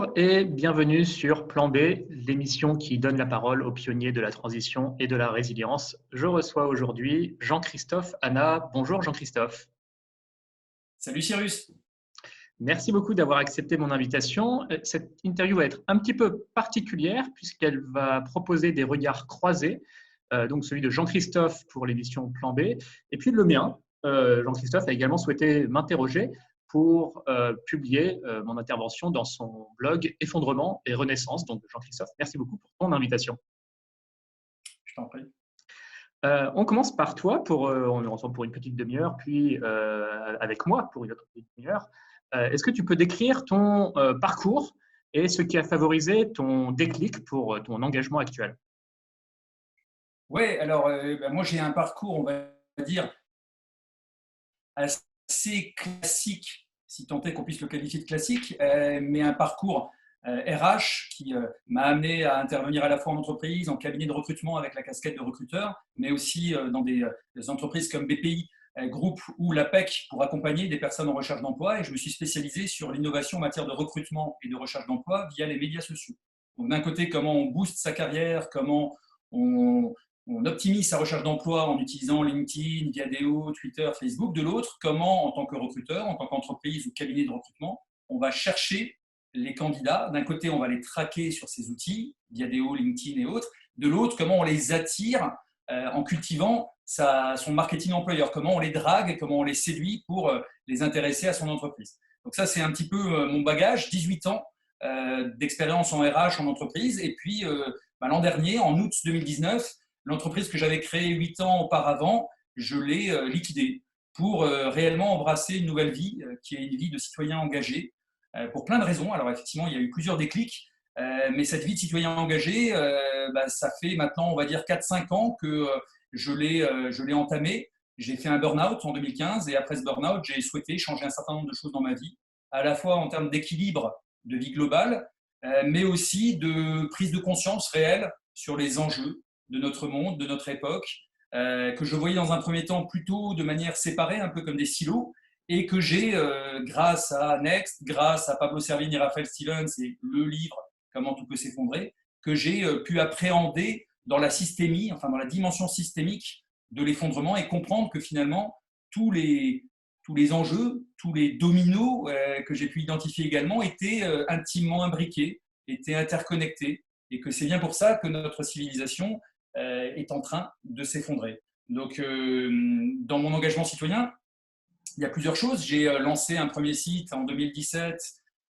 Bonjour et bienvenue sur Plan B, l'émission qui donne la parole aux pionniers de la transition et de la résilience. Je reçois aujourd'hui Jean-Christophe Hanna. Bonjour Jean-Christophe. Salut Cyrus. Merci beaucoup d'avoir accepté mon invitation. Cette interview va être un petit peu particulière puisqu'elle va proposer des regards croisés, donc celui de Jean-Christophe pour l'émission Plan B et puis le mien. Jean-Christophe a également souhaité m'interroger pour publier mon intervention dans son blog Effondrement et Renaissance. Donc Jean-Christophe, merci beaucoup pour ton invitation. Je t'en prie. On commence par toi, on est ensemble pour une petite demi-heure, puis avec moi pour une autre petite demi-heure. Est-ce que tu peux décrire ton parcours et ce qui a favorisé ton déclic pour ton engagement actuel? Oui, alors moi j'ai un parcours, on va dire, assez classique, si tant est qu'on puisse le qualifier de classique, mais un parcours RH qui m'a amené à intervenir à la fois en entreprise, en cabinet de recrutement avec la casquette de recruteur, mais aussi dans des entreprises comme BPI, Groupe ou l'APEC pour accompagner des personnes en recherche d'emploi. Et je me suis spécialisé sur l'innovation en matière de recrutement et de recherche d'emploi via les médias sociaux. Donc d'un côté, comment on booste sa carrière, comment on optimise sa recherche d'emploi en utilisant LinkedIn, Viadeo, Twitter, Facebook. De l'autre, comment, en tant que recruteur, en tant qu'entreprise ou cabinet de recrutement, on va chercher les candidats. D'un côté, on va les traquer sur ces outils, Viadeo, LinkedIn et autres. De l'autre, comment on les attire en cultivant son marketing employeur, comment on les drague, comment on les séduit pour les intéresser à son entreprise. Donc ça, c'est un petit peu mon bagage, 18 ans d'expérience en RH, en entreprise. Et puis, l'an dernier, en août 2019, l'entreprise que j'avais créée 8 ans auparavant, je l'ai liquidée pour réellement embrasser une nouvelle vie qui est une vie de citoyen engagé pour plein de raisons. Alors effectivement, il y a eu plusieurs déclics, mais cette vie de citoyen engagé, ça fait maintenant, on va dire, 4-5 ans que je l'ai entamée. J'ai fait un burn-out en 2015 et après ce burn-out, j'ai souhaité changer un certain nombre de choses dans ma vie, à la fois en termes d'équilibre de vie globale, mais aussi de prise de conscience réelle sur les enjeux de notre monde, de notre époque, que je voyais dans un premier temps plutôt de manière séparée, un peu comme des silos, et que j'ai, grâce à Next, grâce à Pablo Servigne et Raphaël Stevens et le livre Comment tout peut s'effondrer, que j'ai pu appréhender dans la systémie, enfin dans la dimension systémique de l'effondrement et comprendre que finalement tous les enjeux, tous les dominos que j'ai pu identifier également étaient intimement imbriqués, étaient interconnectés, et que c'est bien pour ça que notre civilisation est en train de s'effondrer. Donc, dans mon engagement citoyen, il y a plusieurs choses. J'ai lancé un premier site en 2017,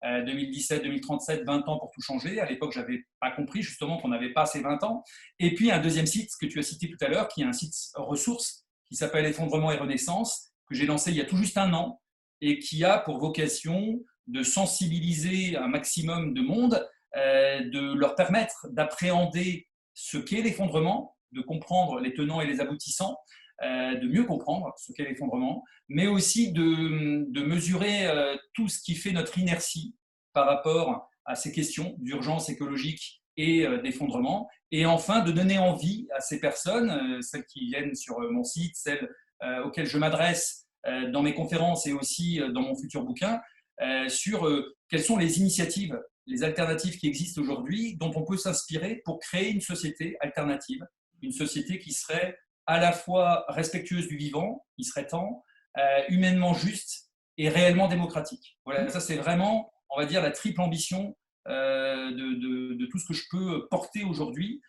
2037, 20 ans pour tout changer. À l'époque, je n'avais pas compris justement qu'on n'avait pas ces 20 ans. Et puis, un deuxième site que tu as cité tout à l'heure, qui est un site ressources, qui s'appelle Effondrement et Renaissance, que j'ai lancé il y a tout juste un an et qui a pour vocation de sensibiliser un maximum de monde, de leur permettre d'appréhender ce qu'est l'effondrement, de comprendre les tenants et les aboutissants, de mieux comprendre ce qu'est l'effondrement, mais aussi de mesurer tout ce qui fait notre inertie par rapport à ces questions d'urgence écologique et d'effondrement, et enfin de donner envie à ces personnes, celles qui viennent sur mon site, celles auxquelles je m'adresse dans mes conférences et aussi dans mon futur bouquin, sur quelles sont les initiatives, les alternatives qui existent aujourd'hui, dont on peut s'inspirer pour créer une société alternative, une société qui serait à la fois respectueuse du vivant, il serait temps, humainement juste et réellement démocratique. Voilà, ça c'est vraiment, on va dire, la triple ambition de tout ce que je peux porter aujourd'hui.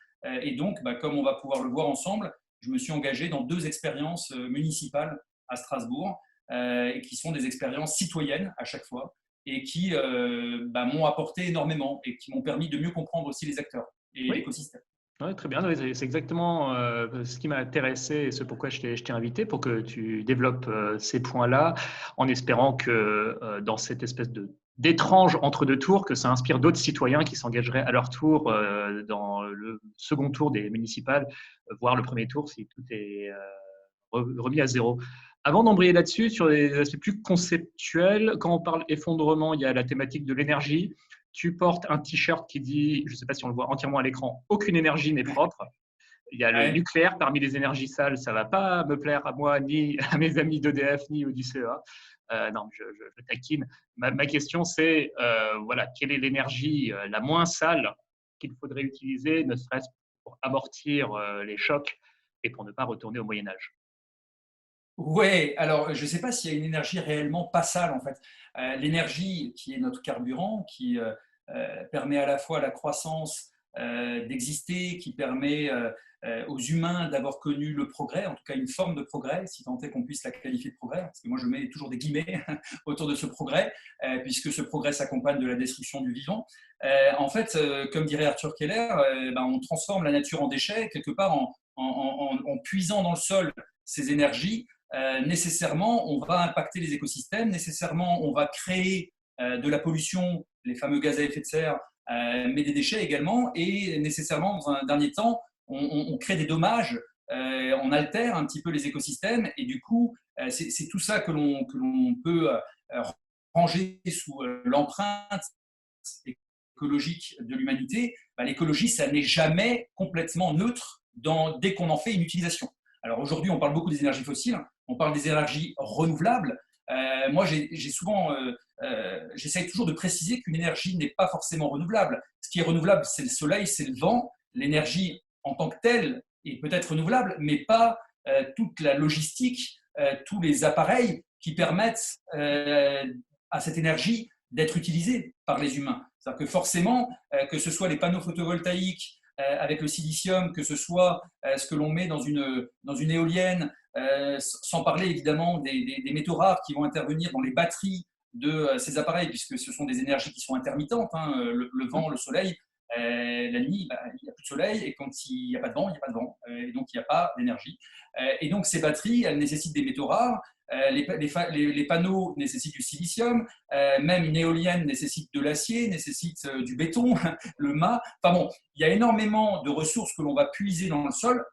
Et donc, comme on va pouvoir le voir ensemble, je me suis engagé dans 2 expériences municipales à Strasbourg, et qui sont des expériences citoyennes à chaque fois, et qui m'ont apporté énormément et qui m'ont permis de mieux comprendre aussi les acteurs et l'écosystème. Oui, très bien. C'est exactement ce qui m'a intéressé et ce pourquoi je t'ai invité, pour que tu développes ces points-là, en espérant que dans cette espèce d'étrange entre-deux tours, que ça inspire d'autres citoyens qui s'engageraient à leur tour dans le second tour des municipales, voire le premier tour si tout est remis à zéro. Avant d'embrayer là-dessus, sur les aspects plus conceptuels, quand on parle effondrement, il y a la thématique de l'énergie. Tu portes un t-shirt qui dit, je ne sais pas si on le voit entièrement à l'écran, aucune énergie n'est propre. Il y a le Ouais. nucléaire parmi les énergies sales, ça ne va pas me plaire à moi, ni à mes amis d'EDF, ni du CEA. Non, je taquine. Ma question, c'est voilà, quelle est l'énergie la moins sale qu'il faudrait utiliser, ne serait-ce pour amortir les chocs et pour ne pas retourner au Moyen Âge? Ouais, alors je ne sais pas s'il y a une énergie réellement pas sale en fait. L'énergie qui est notre carburant, qui permet à la fois la croissance, d'exister, qui permet aux humains d'avoir connu le progrès, en tout cas une forme de progrès, si tant est qu'on puisse la qualifier de progrès, parce que moi je mets toujours des guillemets autour de ce progrès, puisque ce progrès s'accompagne de la destruction du vivant. En fait, comme dirait Arthur Keller, ben, on transforme la nature en déchets quelque part en puisant dans le sol ces énergies. Nécessairement, on va impacter les écosystèmes, nécessairement, on va créer de la pollution, les fameux gaz à effet de serre, mais des déchets également, et nécessairement, dans un dernier temps, on crée des dommages, on altère un petit peu les écosystèmes, et du coup, c'est tout ça que l'on peut ranger sous l'empreinte écologique de l'humanité. Bah, l'écologie, ça n'est jamais complètement neutre dès qu'on en fait une utilisation. Alors aujourd'hui, on parle beaucoup des énergies fossiles, on parle des énergies renouvelables. Moi, j'essaie toujours de préciser qu'une énergie n'est pas forcément renouvelable. Ce qui est renouvelable, c'est le soleil, c'est le vent. L'énergie en tant que telle est peut-être renouvelable, mais pas toute la logistique, tous les appareils qui permettent à cette énergie d'être utilisée par les humains. C'est-à-dire que forcément, que ce soit les panneaux photovoltaïques avec le silicium, que ce soit ce que l'on met dans une éolienne, sans parler évidemment des métaux rares qui vont intervenir dans les batteries de ces appareils, puisque ce sont des énergies qui sont intermittentes, hein, le vent, le soleil. La nuit, bah, il n'y a plus de soleil, et quand il n'y a pas de vent, il n'y a pas de vent, et donc il n'y a pas d'énergie. Et donc ces batteries, elles nécessitent des métaux rares. Les panneaux nécessitent du silicium, même une éolienne nécessite de l'acier, nécessite du béton, le mât. Enfin bon, il y a énormément de ressources que l'on va puiser dans le sol.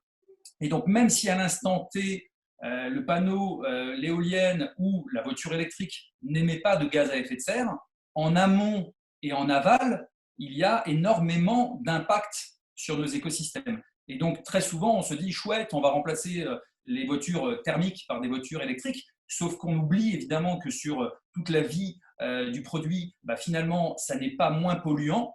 Et donc, même si à l'instant T, le panneau, l'éolienne ou la voiture électrique n'émet pas de gaz à effet de serre, en amont et en aval, il y a énormément d'impact sur nos écosystèmes. Et donc, très souvent, on se dit, chouette, on va remplacer les voitures thermiques par des voitures électriques, sauf qu'on oublie évidemment que sur toute la vie du produit, bah, finalement, ça n'est pas moins polluant.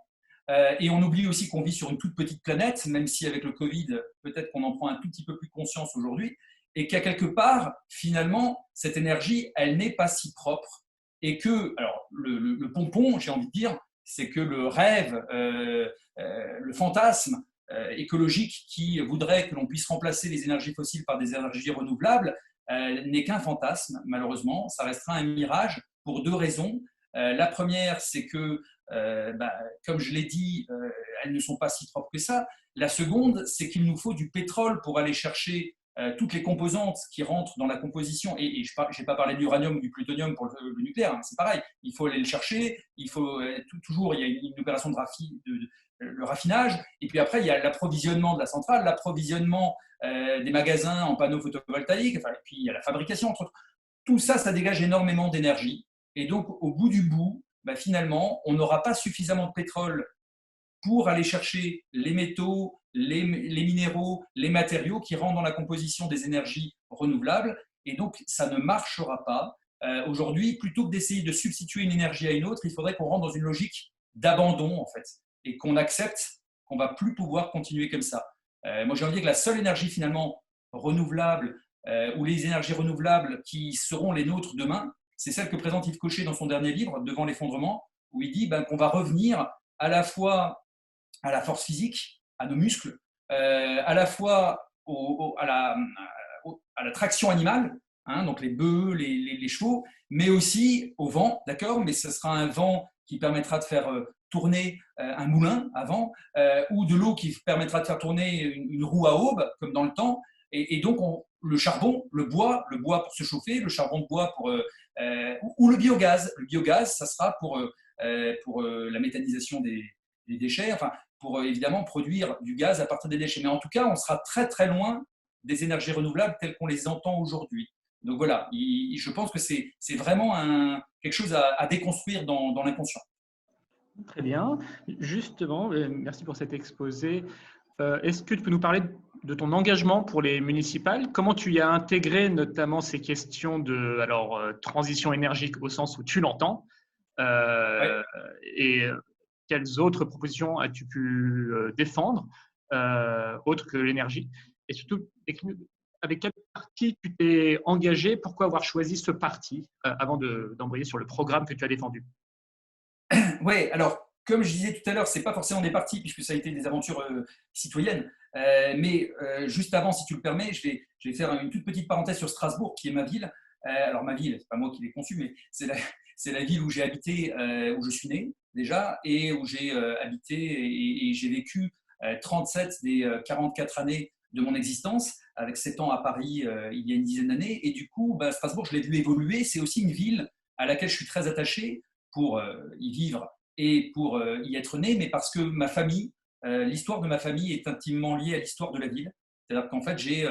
Et on oublie aussi qu'on vit sur une toute petite planète, même si avec le Covid, peut-être qu'on en prend un tout petit peu plus conscience aujourd'hui, et qu'à quelque part, finalement, cette énergie, elle n'est pas si propre. Et que, alors, le pompon, j'ai envie de dire, c'est que le rêve, le fantasme écologique qui voudrait que l'on puisse remplacer les énergies fossiles par des énergies renouvelables n'est qu'un fantasme, malheureusement. Ça restera un mirage pour deux raisons. La première, c'est que comme je l'ai dit, elles ne sont pas si propres que ça. La seconde, c'est qu'il nous faut du pétrole pour aller chercher toutes les composantes qui rentrent dans la composition. Et je n'ai pas parlé de l'uranium ou du plutonium pour le nucléaire, hein, c'est pareil. Il faut aller le chercher, il faut toujours, il y a une opération le raffinage, et puis après, il y a l'approvisionnement de la centrale, l'approvisionnement des magasins en panneaux photovoltaïques, enfin, et puis il y a la fabrication, entre autres. Tout ça, ça dégage énormément d'énergie. Et donc, au bout du bout, bah, finalement, on n'aura pas suffisamment de pétrole pour aller chercher les métaux, les minéraux, les matériaux qui rentrent dans la composition des énergies renouvelables. Et donc, ça ne marchera pas. Aujourd'hui, plutôt que d'essayer de substituer une énergie à une autre, il faudrait qu'on rentre dans une logique d'abandon, en fait, et qu'on accepte qu'on ne va plus pouvoir continuer comme ça. Moi, j'ai envie de dire que la seule énergie, finalement, renouvelable, ou les énergies renouvelables qui seront les nôtres demain, c'est celle que présente Yves Cochet dans son dernier livre, Devant l'effondrement, où il dit qu'on va revenir à la fois à la force physique, à nos muscles, à la fois à la traction animale, hein, donc les bœufs, les chevaux, mais aussi au vent, d'accord, mais ce sera un vent qui permettra de faire tourner un moulin à vent, ou de l'eau qui permettra de faire tourner une roue à aube, comme dans le temps. Et donc, le charbon, le bois pour se chauffer, le charbon de bois ou le biogaz. Le biogaz, ça sera pour la méthanisation des déchets, enfin, pour évidemment produire du gaz à partir des déchets. Mais en tout cas, on sera très très loin des énergies renouvelables telles qu'on les entend aujourd'hui. Donc voilà, je pense que c'est vraiment quelque chose à déconstruire dans l'inconscient. Très bien. Justement, merci pour cet exposé. Est-ce que tu peux nous parler de ton engagement pour les municipales. Comment tu y as intégré notamment ces questions de transition énergique au sens où tu l'entends Ouais. euh, et quelles autres propositions as-tu pu défendre autres que l'énergie? Et surtout, avec quel parti tu t'es engagé? Pourquoi avoir choisi ce parti avant d'embrayer sur le programme que tu as défendu? Oui, alors, comme je disais tout à l'heure, ce n'est pas forcément des partis, puisque ça a été des aventures citoyennes. Mais juste avant, si tu le permets, je vais faire une toute petite parenthèse sur Strasbourg, qui est ma ville. Alors, ma ville, ce n'est pas moi qui l'ai conçue, mais c'est la ville où j'ai habité, où je suis né déjà, et où j'ai habité et j'ai vécu 37 des 44 années de mon existence, avec 7 ans à Paris il y a une dizaine d'années. Et du coup, bah, Strasbourg, je l'ai vu évoluer. C'est aussi une ville à laquelle je suis très attaché pour y vivre et pour y être né, mais parce que ma famille, l'histoire de ma famille est intimement liée à l'histoire de la ville. C'est-à-dire qu'en fait, j'y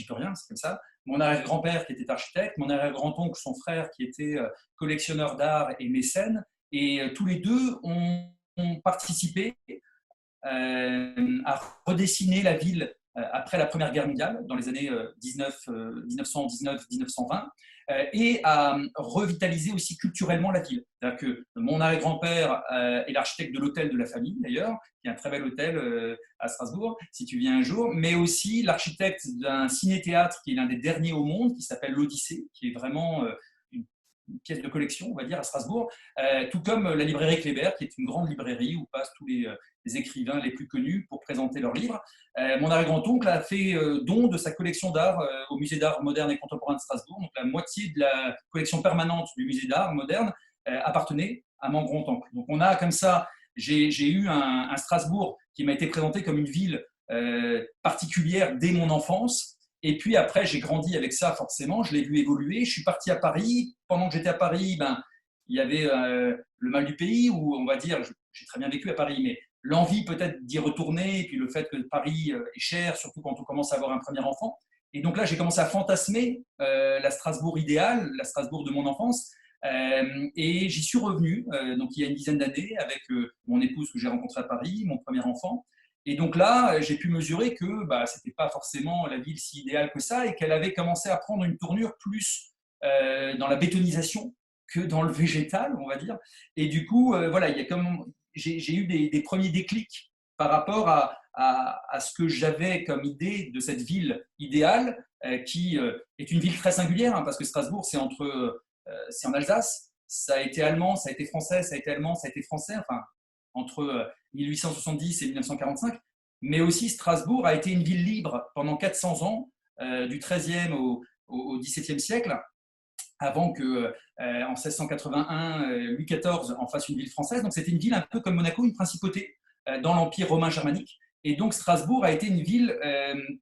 peux rien, c'est comme ça. Mon arrière-grand-père qui était architecte, mon arrière-grand-oncle, son frère qui était collectionneur d'art et mécène, et tous les deux ont participé à redessiner la ville après la Première Guerre mondiale, dans les années 1919-1920, et à revitaliser aussi culturellement la ville. C'est-à-dire que mon arrière-grand-père est l'architecte de l'hôtel de la famille, d'ailleurs, qui est un très bel hôtel à Strasbourg, si tu viens un jour, mais aussi l'architecte d'un ciné-théâtre qui est l'un des derniers au monde, qui s'appelle l'Odyssée, qui est vraiment une pièce de collection, on va dire, à Strasbourg, tout comme la librairie Kléber, qui est une grande librairie où passent tous les écrivains les plus connus pour présenter leurs livres. Mon arrière-grand-oncle a fait don de sa collection d'art au musée d'art moderne et contemporain de Strasbourg. Donc la moitié de la collection permanente du musée d'art moderne appartenait à mon grand-oncle. Donc on a comme ça, j'ai eu un Strasbourg qui m'a été présenté comme une ville particulière dès mon enfance. Et puis après, j'ai grandi avec ça forcément, je l'ai vu évoluer. Je suis parti à Paris. Pendant que j'étais à Paris, ben, il y avait le mal du pays, où on va dire, j'ai très bien vécu à Paris, mais l'envie peut-être d'y retourner, et puis le fait que Paris est cher, surtout quand on commence à avoir un premier enfant. Et donc là, j'ai commencé à fantasmer la Strasbourg idéale, la Strasbourg de mon enfance. Et j'y suis revenu, donc il y a une dizaine d'années, avec mon épouse que j'ai rencontrée à Paris, mon premier enfant. Et donc là, j'ai pu mesurer que bah, ce n'était pas forcément la ville si idéale que ça et qu'elle avait commencé à prendre une tournure plus dans la bétonisation que dans le végétal, on va dire. Et du coup, voilà, j'ai eu des premiers déclics par rapport à ce que j'avais comme idée de cette ville idéale, qui est une ville très singulière, hein, parce que Strasbourg, c'est en Alsace. Ça a été allemand, ça a été français, ça a été allemand, ça a été français. Enfin, entre 1870 et 1945, mais aussi Strasbourg a été une ville libre pendant 400 ans, du XIIIe au XVIIe siècle, avant que en 1681, Louis XIV en fasse une ville française. Donc c'était une ville un peu comme Monaco, une principauté dans l'Empire romain germanique. Et donc Strasbourg a été une ville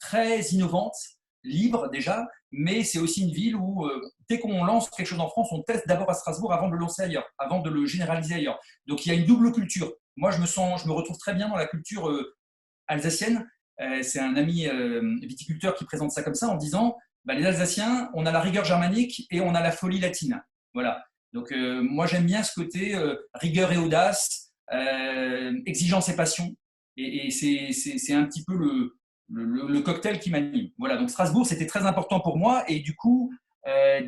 très innovante, libre déjà, mais c'est aussi une ville où dès qu'on lance quelque chose en France, on teste d'abord à Strasbourg avant de le lancer ailleurs, avant de le généraliser ailleurs. Donc il y a une double culture. Moi, je me retrouve très bien dans la culture alsacienne. C'est un ami viticulteur qui présente ça comme ça en disant bah, les Alsaciens, on a la rigueur germanique et on a la folie latine. Voilà. Donc moi, j'aime bien ce côté rigueur et audace, exigence et passion. Et c'est un petit peu le cocktail qui m'anime. Voilà. Donc Strasbourg, c'était très important pour moi. Et du coup,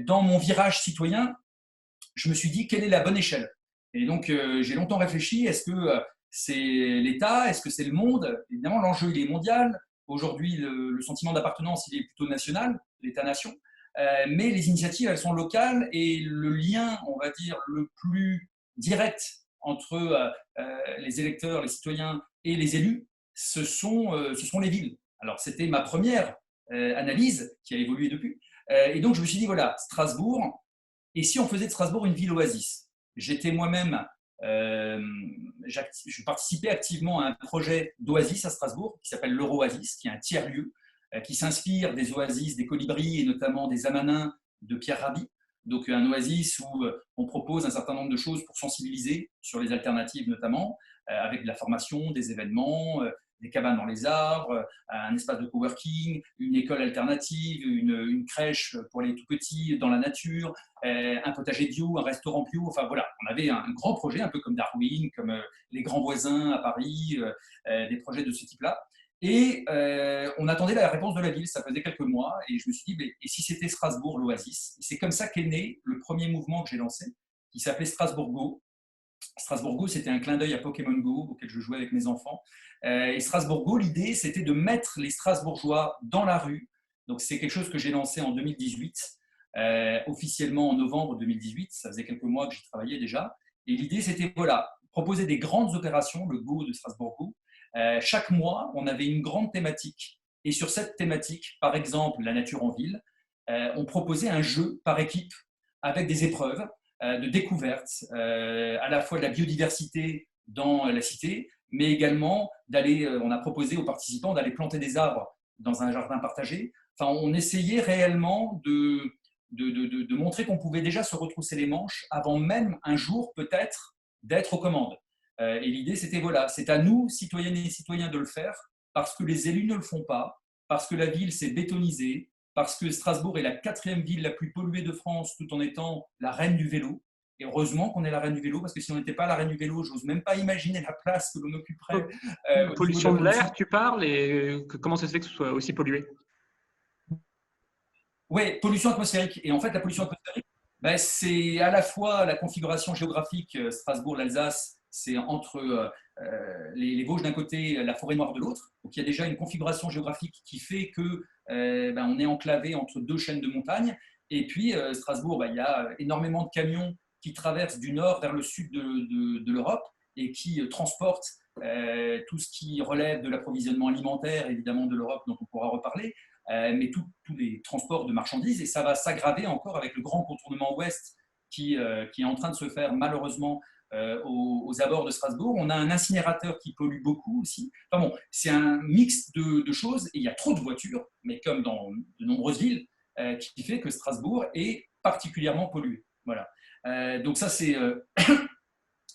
dans mon virage citoyen, je me suis dit quelle est la bonne échelle. Et donc, j'ai longtemps réfléchi, est-ce que c'est l'État, est-ce que c'est le monde? Évidemment, l'enjeu, il est mondial. Aujourd'hui, le sentiment d'appartenance, il est plutôt national, l'État-nation. Mais les initiatives, elles sont locales et le lien, on va dire, le plus direct entre les électeurs, les citoyens et les élus, ce sont les villes. Alors, c'était ma première analyse qui a évolué depuis. Et donc, je me suis dit, voilà, Strasbourg, et si on faisait de Strasbourg une ville oasis? J'étais moi-même, je participais activement à un projet d'oasis à Strasbourg qui s'appelle l'Euroasis, qui est un tiers-lieu qui s'inspire des oasis des colibris et notamment des amanins de Pierre Rabhi. Donc un oasis où on propose un certain nombre de choses pour sensibiliser sur les alternatives notamment, avec de la formation, des événements, des cabanes dans les arbres, un espace de coworking, une école alternative, une crèche pour les tout petits dans la nature, un potager bio, un restaurant bio. Enfin voilà, on avait un grand projet, un peu comme Darwin, comme les grands voisins à Paris, des projets de ce type-là. Et on attendait la réponse de la ville, ça faisait quelques mois, et je me suis dit, mais, et si c'était Strasbourg, l'Oasis? C'est comme ça qu'est né le premier mouvement que j'ai lancé, qui s'appelait Strasbourg Go. Strasbourg Go, c'était un clin d'œil à Pokémon Go, auquel je jouais avec mes enfants. Et Strasbourg Go, l'idée, c'était de mettre les Strasbourgeois dans la rue. Donc c'est quelque chose que j'ai lancé en 2018, officiellement en novembre 2018, ça faisait quelques mois que j'y travaillais déjà. Et l'idée, c'était, voilà, proposer des grandes opérations, le Go de Strasbourg Go. Chaque mois, on avait une grande thématique. Et sur cette thématique, par exemple la nature en ville, on proposait un jeu par équipe avec des épreuves de découverte, à la fois de la biodiversité dans la cité, mais également d'aller, on a proposé aux participants d'aller planter des arbres dans un jardin partagé. Enfin, on essayait réellement de montrer qu'on pouvait déjà se retrousser les manches avant même un jour peut-être d'être aux commandes. Et l'idée, c'était voilà, c'est à nous, citoyennes et citoyens, de le faire parce que les élus ne le font pas, parce que la ville s'est bétonisée, parce que Strasbourg est la 4e ville la plus polluée de France tout en étant la reine du vélo. Et heureusement qu'on est la reine du vélo, parce que si on n'était pas la reine du vélo, j'ose même pas imaginer la place que l'on occuperait. Pollution de l'air, tu parles, et comment ça se fait que ce soit aussi pollué? Oui, pollution atmosphérique. Et en fait, la pollution atmosphérique, ben, c'est à la fois la configuration géographique, Strasbourg, l'Alsace, c'est entre les Vosges d'un côté, la forêt noire de l'autre. Donc il y a déjà une configuration géographique qui fait que ben, on est enclavé entre deux chaînes de montagnes. Et puis Strasbourg, ben, il y a énormément de camions qui traversent du nord vers le sud de l'Europe et qui transportent tout ce qui relève de l'approvisionnement alimentaire, évidemment de l'Europe, dont on pourra reparler, mais tous les transports de marchandises. Et ça va s'aggraver encore avec le grand contournement ouest qui est en train de se faire malheureusement aux abords de Strasbourg. On a un incinérateur qui pollue beaucoup aussi. Enfin bon, c'est un mix de choses et il y a trop de voitures, mais comme dans de nombreuses villes, qui fait que Strasbourg est particulièrement pollué. Voilà. Donc ça, c'est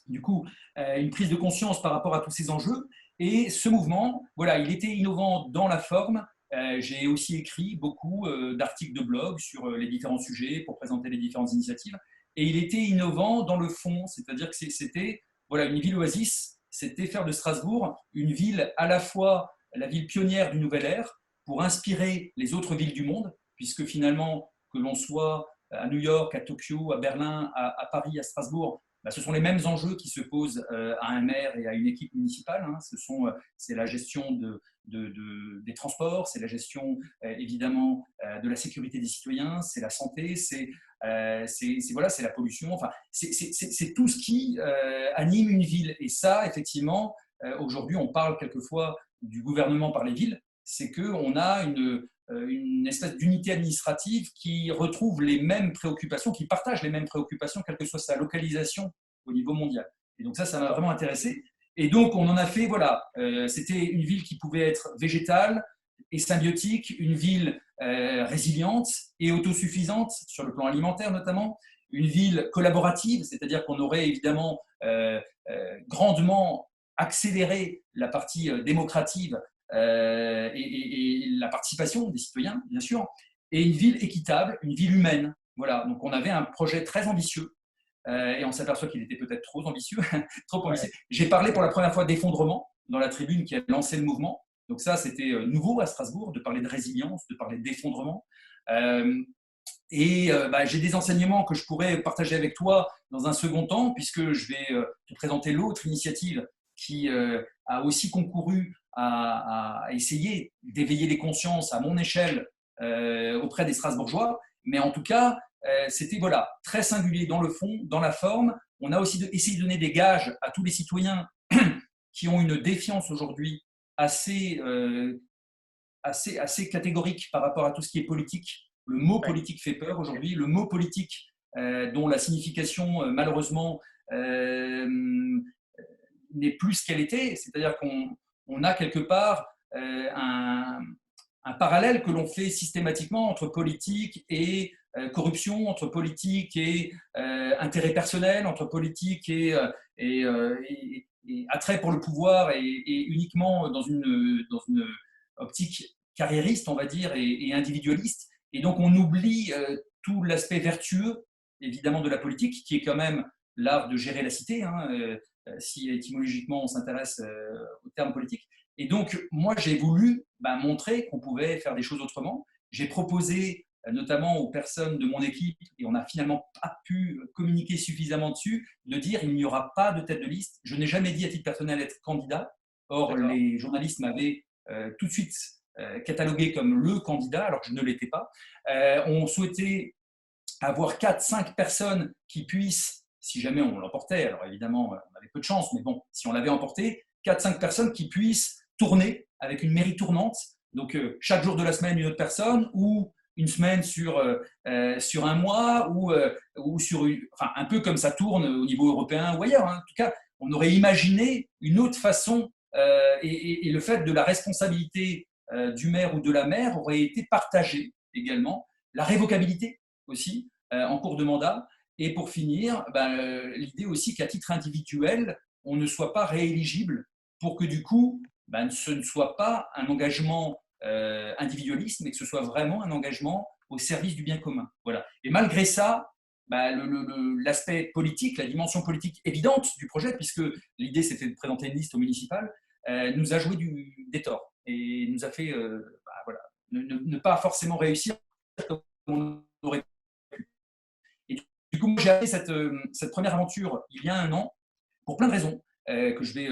du coup une prise de conscience par rapport à tous ces enjeux. Et ce mouvement, voilà, il était innovant dans la forme. J'ai aussi écrit beaucoup d'articles de blog sur les différents sujets pour présenter les différentes initiatives. Et il était innovant dans le fond, c'est-à-dire que c'était voilà, une ville oasis, c'était faire de Strasbourg une ville à la fois la ville pionnière du nouvel ère pour inspirer les autres villes du monde, puisque finalement, que l'on soit à New York, à Tokyo, à Berlin, à Paris, à Strasbourg, bah, ce sont les mêmes enjeux qui se posent à un maire et à une équipe municipale. Hein. C'est la gestion des transports, c'est la gestion évidemment de la sécurité des citoyens, c'est la santé, c'est voilà, la pollution. Enfin, c'est tout ce qui anime une ville. Et ça, effectivement, aujourd'hui, on parle quelquefois du gouvernement par les villes. C'est qu'on a une espèce d'unité administrative qui retrouve les mêmes préoccupations, qui partage les mêmes préoccupations, quelle que soit sa localisation au niveau mondial. Et donc ça m'a vraiment intéressé. Et donc on en a fait, voilà, c'était une ville qui pouvait être végétale et symbiotique, une ville résiliente et autosuffisante sur le plan alimentaire notamment, une ville collaborative, c'est-à-dire qu'on aurait évidemment grandement accéléré la partie démocratique et la participation des citoyens, bien sûr, et une ville équitable, une ville humaine. Voilà, donc on avait un projet très ambitieux et on s'aperçoit qu'il était peut-être trop ambitieux. Trop ambitieux. Ouais. J'ai parlé pour la première fois d'effondrement dans la tribune qui a lancé le mouvement. Donc ça, c'était nouveau à Strasbourg, de parler de résilience, de parler d'effondrement. J'ai des enseignements que je pourrais partager avec toi dans un second temps, puisque je vais te présenter l'autre initiative qui a aussi concouru à essayer d'éveiller les consciences à mon échelle auprès des Strasbourgeois. Mais en tout cas, c'était voilà, très singulier dans le fond, dans la forme. On a aussi essayé de donner des gages à tous les citoyens qui ont une défiance aujourd'hui assez catégorique par rapport à tout ce qui est politique. Le mot politique fait peur aujourd'hui. Le mot politique, dont la signification, malheureusement, n'est plus ce qu'elle était. C'est-à-dire qu'on a quelque part un parallèle que l'on fait systématiquement entre politique et corruption, entre politique et intérêt personnel, entre politique et attrait pour le pouvoir et uniquement dans une optique carriériste, on va dire, et individualiste. Et donc, on oublie tout l'aspect vertueux, évidemment, de la politique, qui est quand même l'art de gérer la cité, hein, si étymologiquement on s'intéresse au terme politique. Et donc, moi, j'ai voulu montrer qu'on pouvait faire des choses autrement. J'ai proposé notamment aux personnes de mon équipe, et on n'a finalement pas pu communiquer suffisamment dessus, de dire il n'y aura pas de tête de liste. Je n'ai jamais dit à titre personnel être candidat. Or, les journalistes m'avaient tout de suite catalogué comme le candidat, alors que je ne l'étais pas. On souhaitait avoir 4-5 personnes qui puissent, si jamais on l'emportait, alors évidemment, on avait peu de chance, mais bon, si on l'avait emporté, 4-5 personnes qui puissent tourner avec une mairie tournante. Donc, chaque jour de la semaine, une autre personne, ou une semaine sur un mois, ou sur enfin, un peu comme ça tourne au niveau européen ou ailleurs. En tout cas, on aurait imaginé une autre façon, et le fait de la responsabilité du maire ou de la maire aurait été partagé également. La révocabilité aussi, en cours de mandat. Et pour finir, l'idée aussi qu'à titre individuel, on ne soit pas rééligible pour que du coup, ce ne soit pas un engagement individualiste, mais que ce soit vraiment un engagement au service du bien commun. Voilà. Et malgré ça, l'aspect politique, la dimension politique évidente du projet, puisque l'idée c'était de présenter une liste au municipal, nous a joué des torts et nous a fait voilà, ne pas forcément réussir comme on aurait pu. Et du coup, j'ai arrêté cette première aventure il y a un an pour plein de raisons que je vais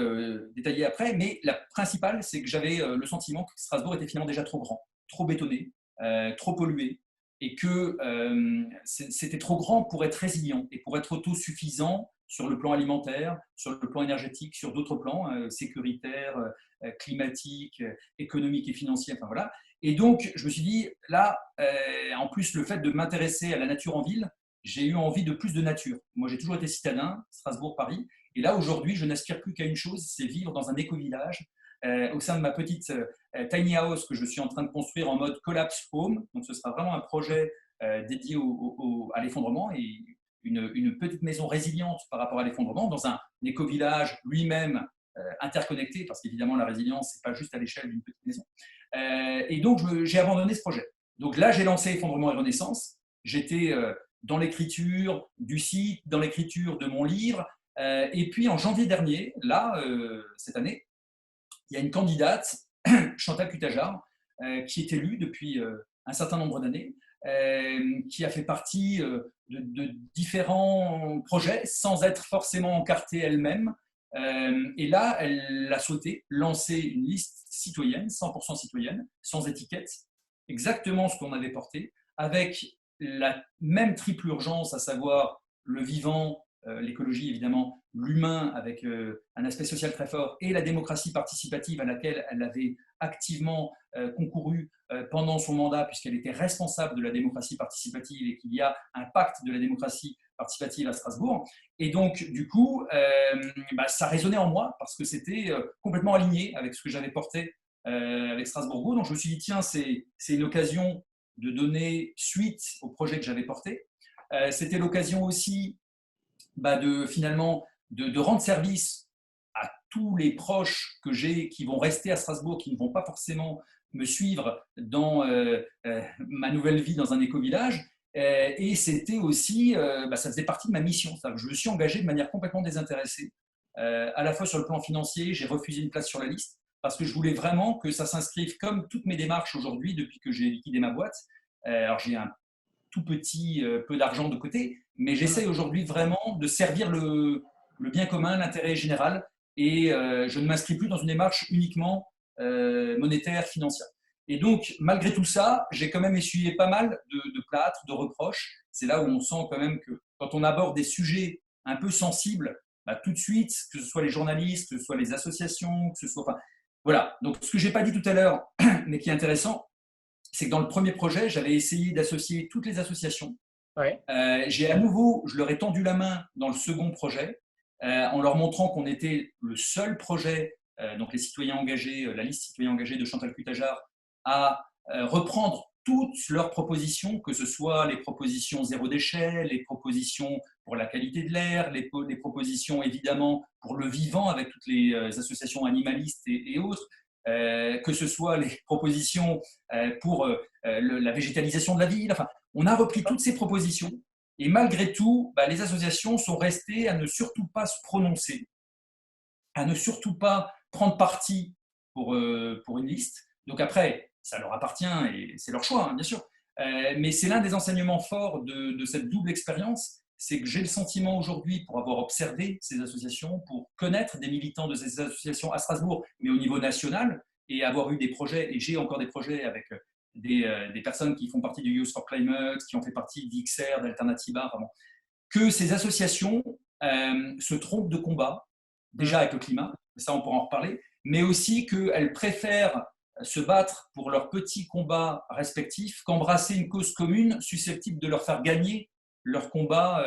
détailler après, mais la principale, c'est que j'avais le sentiment que Strasbourg était finalement déjà trop grand, trop bétonné, trop pollué, et que c'était trop grand pour être résilient et pour être autosuffisant sur le plan alimentaire, sur le plan énergétique, sur d'autres plans, sécuritaires, climatiques, économiques et financiers, enfin voilà. Et donc, je me suis dit, là, en plus, le fait de m'intéresser à la nature en ville, j'ai eu envie de plus de nature. Moi, j'ai toujours été citadin, Strasbourg, Paris. Et là, aujourd'hui, je n'aspire plus qu'à une chose, c'est vivre dans un éco-village au sein de ma petite tiny house que je suis en train de construire en mode collapse home. Donc, ce sera vraiment un projet dédié à l'effondrement et une petite maison résiliente par rapport à l'effondrement dans un éco-village lui-même interconnecté, parce qu'évidemment, la résilience, ce n'est pas juste à l'échelle d'une petite maison. Et donc, j'ai abandonné ce projet. Donc là, j'ai lancé Effondrement et Renaissance. J'étais dans l'écriture du site, dans l'écriture de mon livre. Et puis, en janvier dernier, là, cette année, il y a une candidate, Chantal Cutajar, qui est élue depuis un certain nombre d'années, qui a fait partie de différents projets sans être forcément encartée elle-même. Et là, elle a souhaité lancer une liste citoyenne, 100% citoyenne, sans étiquette, exactement ce qu'on avait porté, avec la même triple urgence, à savoir le vivant, l'écologie évidemment, l'humain avec un aspect social très fort, et la démocratie participative à laquelle elle avait activement concouru pendant son mandat, puisqu'elle était responsable de la démocratie participative et qu'il y a un pacte de la démocratie participative à Strasbourg. Et donc, du coup, ça résonnait en moi parce que c'était complètement aligné avec ce que j'avais porté avec Strasbourg. Donc, je me suis dit, tiens, c'est une occasion de donner suite au projet que j'avais porté. C'était l'occasion aussi de rendre service à tous les proches que j'ai qui vont rester à Strasbourg, qui ne vont pas forcément me suivre dans ma nouvelle vie dans un éco-village. Et c'était aussi, ça faisait partie de ma mission. Je me suis engagé de manière complètement désintéressée, à la fois sur le plan financier, j'ai refusé une place sur la liste, parce que je voulais vraiment que ça s'inscrive comme toutes mes démarches aujourd'hui depuis que j'ai liquidé ma boîte. Alors j'ai un tout petit peu d'argent de côté, mais j'essaye aujourd'hui vraiment de servir le bien commun, l'intérêt général, et je ne m'inscris plus dans une démarche uniquement monétaire, financière. Et donc, malgré tout ça, j'ai quand même essuyé pas mal de plâtres, de reproches. C'est là où on sent quand même que quand on aborde des sujets un peu sensibles, tout de suite, que ce soit les journalistes, que ce soit les associations, que ce soit… Enfin, voilà. Donc, ce que je n'ai pas dit tout à l'heure, mais qui est intéressant, c'est que dans le premier projet, j'avais essayé d'associer toutes les associations. Ouais. J'ai à nouveau, je leur ai tendu la main dans le second projet, en leur montrant qu'on était le seul projet, donc les citoyens engagés, la liste citoyens engagés de Chantal Cutajar, à reprendre toutes leurs propositions, que ce soit les propositions zéro déchet, les propositions pour la qualité de l'air, les propositions évidemment pour le vivant avec toutes les associations animalistes et autres, que ce soit les propositions pour la végétalisation de la ville. Enfin, on a repris toutes ces propositions et malgré tout, les associations sont restées à ne surtout pas se prononcer, à ne surtout pas prendre parti pour une liste. Donc après, ça leur appartient et c'est leur choix, hein, bien sûr. Mais c'est l'un des enseignements forts de cette double expérience, c'est que j'ai le sentiment aujourd'hui, pour avoir observé ces associations, pour connaître des militants de ces associations à Strasbourg, mais au niveau national, et avoir eu des projets, et j'ai encore des projets avec des personnes qui font partie du Youth for Climate, qui ont fait partie d'XR, d'Alternativa, vraiment, que ces associations se trompent de combat, déjà avec le climat, ça on pourra en reparler, mais aussi qu'elles préfèrent se battre pour leurs petits combats respectifs qu'embrasser une cause commune susceptible de leur faire gagner leur combat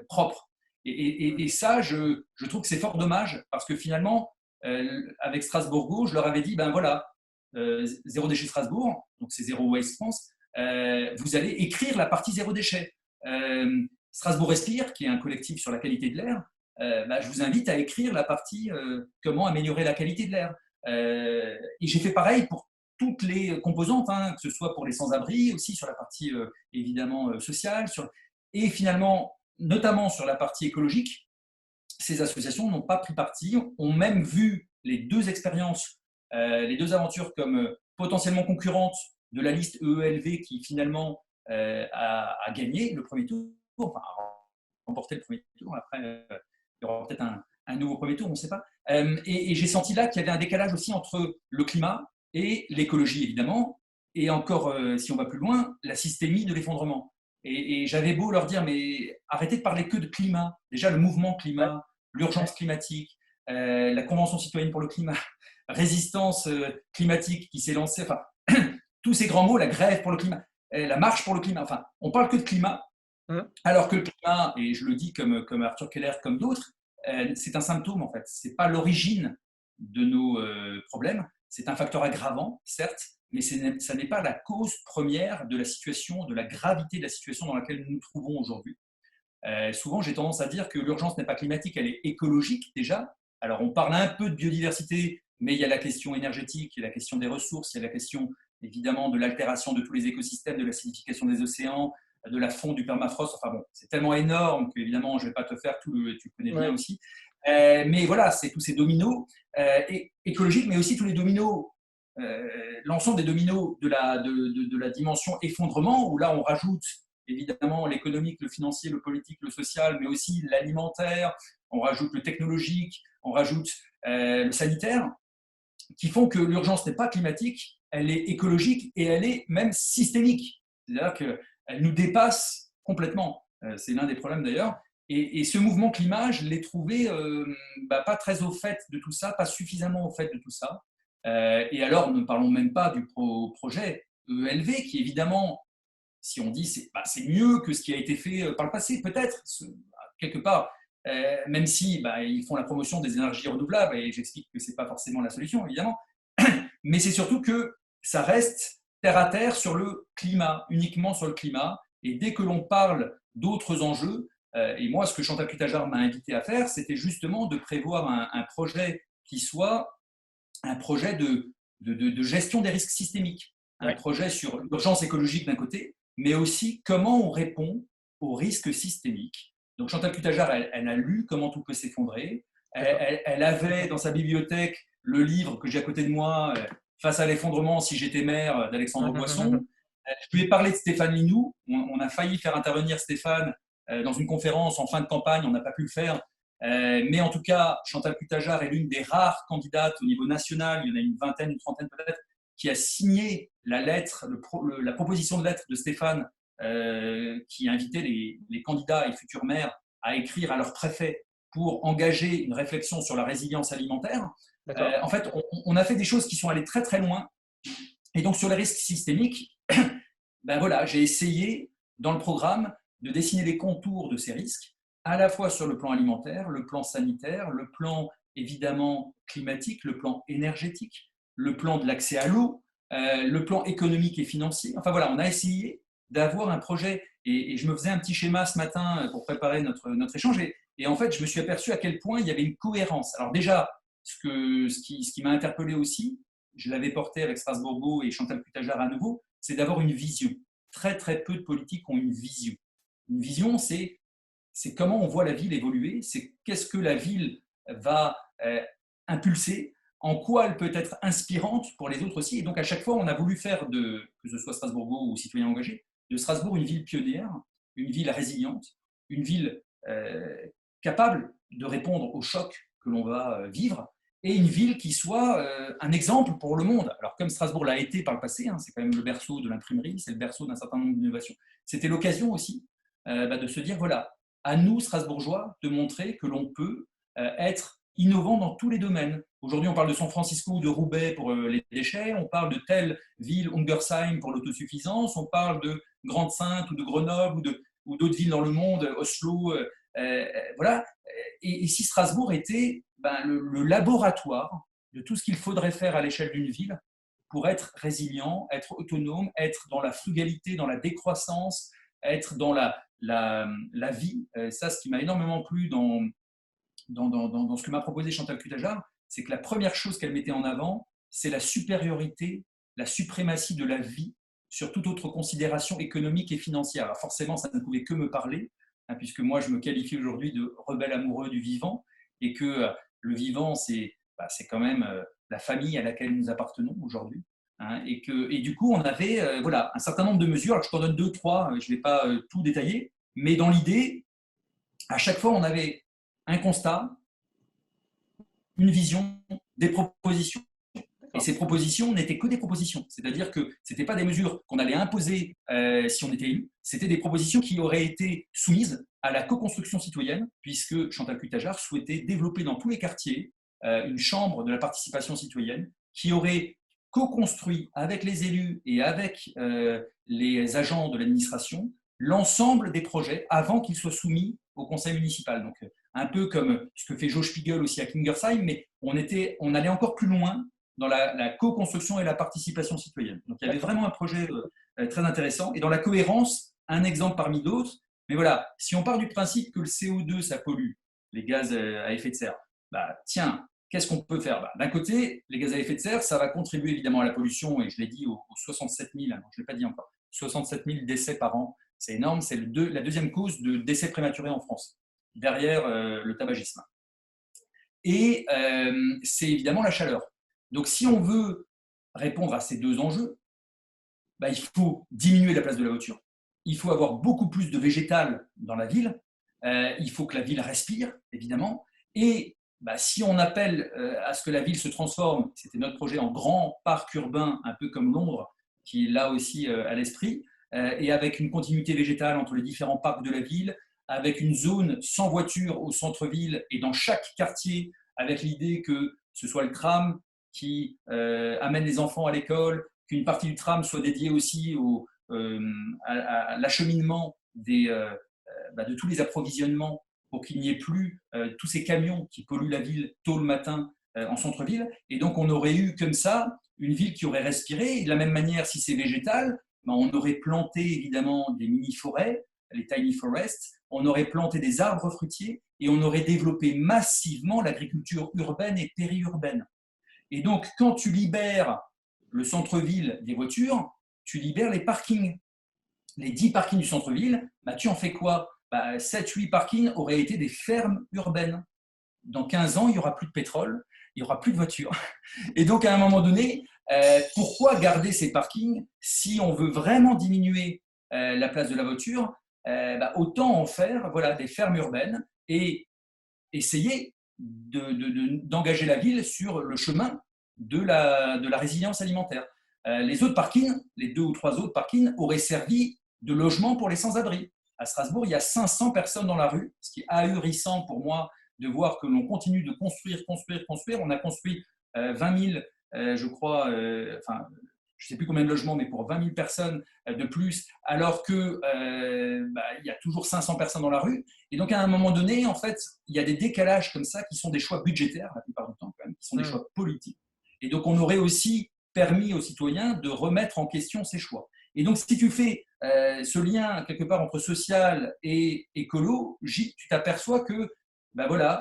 propre. Et ça, je trouve que c'est fort dommage parce que finalement, avec Strasbourg, je leur avais dit, ben voilà, Zéro Déchet Strasbourg, donc c'est Zéro Waste France, vous allez écrire la partie Zéro Déchet. Strasbourg Respire, qui est un collectif sur la qualité de l'air, je vous invite à écrire la partie comment améliorer la qualité de l'air. Et j'ai fait pareil pour toutes les composantes, hein, que ce soit pour les sans-abri, aussi sur la partie évidemment sociale, et finalement, notamment sur la partie écologique, ces associations n'ont pas pris parti, ont même vu les deux expériences, les deux aventures comme potentiellement concurrentes de la liste EELV qui finalement a gagné le premier tour, enfin a remporté le premier tour. Après, il y aura peut-être un nouveau premier tour, on ne sait pas. Et j'ai senti là qu'il y avait un décalage aussi entre le climat et l'écologie, évidemment, et encore, si on va plus loin, la systémie de l'effondrement. Et j'avais beau leur dire, mais arrêtez de parler que de climat. Déjà, le mouvement climat, l'urgence climatique, la Convention citoyenne pour le climat, résistance climatique qui s'est lancée, enfin, tous ces grands mots, la grève pour le climat, la marche pour le climat, enfin, on parle que de climat, alors que le climat, et je le dis comme Arthur Keller, comme d'autres, c'est un symptôme en fait, c'est pas l'origine de nos problèmes, c'est un facteur aggravant, certes, mais ça n'est pas la cause première de la situation, de la gravité de la situation dans laquelle nous nous trouvons aujourd'hui. Souvent, j'ai tendance à dire que l'urgence n'est pas climatique, elle est écologique déjà. Alors, on parle un peu de biodiversité, mais il y a la question énergétique, il y a la question des ressources, il y a la question évidemment de l'altération de tous les écosystèmes, de l'acidification des océans, de la fonte du permafrost. Enfin bon, c'est tellement énorme qu'évidemment, je ne vais pas te faire tout le. Tu connais bien aussi. Mais voilà, c'est tous ces dominos écologiques, mais aussi tous les dominos, l'ensemble des dominos de la dimension effondrement, où là, on rajoute évidemment l'économique, le financier, le politique, le social, mais aussi l'alimentaire, on rajoute le technologique, on rajoute le sanitaire, qui font que l'urgence n'est pas climatique, elle est écologique et elle est même systémique. C'est-à-dire qu'elle nous dépasse complètement. C'est l'un des problèmes d'ailleurs. Et ce mouvement climat, je l'ai trouvé pas très au fait de tout ça, pas suffisamment au fait de tout ça. Et alors, ne parlons même pas du projet EELV, qui évidemment, si on dit c'est mieux que ce qui a été fait par le passé, peut-être, quelque part, même si ils font la promotion des énergies renouvelables, et j'explique que ce n'est pas forcément la solution, évidemment, mais c'est surtout que ça reste terre à terre sur le climat, uniquement sur le climat, et dès que l'on parle d'autres enjeux, et moi, ce que Chantal Cutajar m'a invité à faire, c'était justement de prévoir un projet qui soit un projet de gestion des risques systémiques, un projet sur l'urgence écologique d'un côté, mais aussi comment on répond aux risques systémiques. Donc Chantal Cutajar, elle a lu Comment tout peut s'effondrer. Elle avait dans sa bibliothèque le livre que j'ai à côté de moi, Face à l'effondrement, si j'étais maire, d'Alexandre Boisson. Je lui ai parlé de Stéphane Linou. On a failli faire intervenir Stéphane dans une conférence en fin de campagne, on n'a pas pu le faire. Mais en tout cas, Chantal Cutajar est l'une des rares candidates au niveau national, il y en a une vingtaine, une trentaine peut-être, qui a signé la lettre, la proposition de lettre de Stéphane qui invitait les candidats et futurs maires à écrire à leur préfet pour engager une réflexion sur la résilience alimentaire. En fait, on a fait des choses qui sont allées très très loin. Et donc sur les risques systémiques, voilà, j'ai essayé dans le programme de dessiner les contours de ces risques, à la fois sur le plan alimentaire, le plan sanitaire, le plan évidemment climatique, le plan énergétique, le plan de l'accès à l'eau, le plan économique et financier. Enfin voilà, on a essayé d'avoir un projet, et je me faisais un petit schéma ce matin pour préparer notre échange, et en fait, je me suis aperçu à quel point il y avait une cohérence. Alors déjà, ce qui m'a interpellé aussi, je l'avais porté avec Strasbourgo et Chantal Cutajar à nouveau, c'est d'avoir une vision. Très très peu de politiques ont une vision. Une vision, c'est comment on voit la ville évoluer, c'est qu'est-ce que la ville va impulser en quoi elle peut être inspirante pour les autres aussi. Et donc, à chaque fois, on a voulu faire que ce soit Strasbourgeois ou citoyens engagés, de Strasbourg une ville pionnière, une ville résiliente, une ville capable de répondre aux chocs que l'on va vivre, et une ville qui soit un exemple pour le monde. Alors, comme Strasbourg l'a été par le passé, c'est quand même le berceau de l'imprimerie, c'est le berceau d'un certain nombre d'innovations. C'était l'occasion aussi de se dire, voilà, à nous, Strasbourgeois, de montrer que l'on peut être innovant dans tous les domaines. Aujourd'hui, on parle de San Francisco ou de Roubaix pour les déchets, on parle de telle ville, Ungersheim, pour l'autosuffisance, on parle de Grande-Synthe ou de Grenoble ou d'autres villes dans le monde, Oslo, voilà. Et si Strasbourg était le laboratoire de tout ce qu'il faudrait faire à l'échelle d'une ville pour être résilient, être autonome, être dans la frugalité, dans la décroissance, être dans la vie. Ça, ce qui m'a énormément plu dans ce que m'a proposé Chantal Cutajar, c'est que la première chose qu'elle mettait en avant, c'est la supériorité, la suprématie de la vie sur toute autre considération économique et financière. Alors forcément, ça ne pouvait que me parler, puisque moi, je me qualifie aujourd'hui de rebelle amoureux du vivant, et que le vivant, c'est quand même la famille à laquelle nous appartenons aujourd'hui. Et du coup, on avait un certain nombre de mesures. Alors, je t'en donne 2, 3, je ne vais pas tout détailler, mais dans l'idée, à chaque fois, on avait un constat, une vision, des propositions. Et ces propositions n'étaient que des propositions. C'est-à-dire que ce n'étaient pas des mesures qu'on allait imposer si on était élu, c'était des propositions qui auraient été soumises à la co-construction citoyenne, puisque Chantal Cutajar souhaitait développer dans tous les quartiers une chambre de la participation citoyenne qui aurait co-construit avec les élus et avec les agents de l'administration l'ensemble des projets avant qu'ils soient soumis au conseil municipal. Donc, un peu comme ce que fait Joe Spiegel aussi à Kingersheim, mais on allait encore plus loin dans la co-construction et la participation citoyenne. Donc, il y avait vraiment un projet très intéressant. Et dans la cohérence, un exemple parmi d'autres. Mais voilà, si on part du principe que le CO2, ça pollue, les gaz à effet de serre, tiens, qu'est-ce qu'on peut faire? D'un côté, les gaz à effet de serre, ça va contribuer évidemment à la pollution, et je l'ai dit, aux 67 000, non, je ne l'ai pas dit encore, 67 000 décès par an. C'est énorme, c'est la deuxième cause de décès prématurés en France, derrière le tabagisme. Et c'est évidemment la chaleur. Donc, si on veut répondre à ces deux enjeux, il faut diminuer la place de la voiture. Il faut avoir beaucoup plus de végétal dans la ville. Il faut que la ville respire, évidemment. Et si on appelle à ce que la ville se transforme, c'était notre projet, en grand parc urbain, un peu comme Londres, qui est là aussi à l'esprit, et avec une continuité végétale entre les différents parcs de la ville, avec une zone sans voiture au centre-ville et dans chaque quartier, avec l'idée que ce soit le tram qui amène les enfants à l'école, qu'une partie du tram soit dédiée aussi à l'acheminement de tous les approvisionnements pour qu'il n'y ait plus tous ces camions qui polluent la ville tôt le matin en centre-ville. Et donc, on aurait eu comme ça une ville qui aurait respiré. Et de la même manière, si c'est végétal, on aurait planté évidemment des mini-forêts, les tiny forests, on aurait planté des arbres fruitiers et on aurait développé massivement l'agriculture urbaine et périurbaine. Et donc, quand tu libères le centre-ville des voitures, tu libères les parkings. Les 10 parkings du centre-ville, tu en fais quoi? 7-8 parkings auraient été des fermes urbaines. Dans 15 ans, il n'y aura plus de pétrole, il n'y aura plus de voitures. Et donc, à un moment donné, pourquoi garder ces parkings si on veut vraiment diminuer la place de la voiture? Autant en faire des fermes urbaines et essayer d'engager la ville sur le chemin de la résilience alimentaire. Les autres parkings, les 2 ou 3 autres parkings, auraient servi de logement pour les sans-abri. À Strasbourg, il y a 500 personnes dans la rue, ce qui est ahurissant pour moi de voir que l'on continue de construire. On a construit 20 000, je crois, je ne sais plus combien de logements, mais pour 20 000 personnes de plus, alors qu'il y a toujours 500 personnes dans la rue. Et donc, à un moment donné, en fait, il y a des décalages comme ça qui sont des choix budgétaires, la plupart du temps, quand même, qui sont des choix politiques. Et donc, on aurait aussi permis aux citoyens de remettre en question ces choix. Et donc, si tu fais ce lien quelque part entre social et écolo, tu t'aperçois que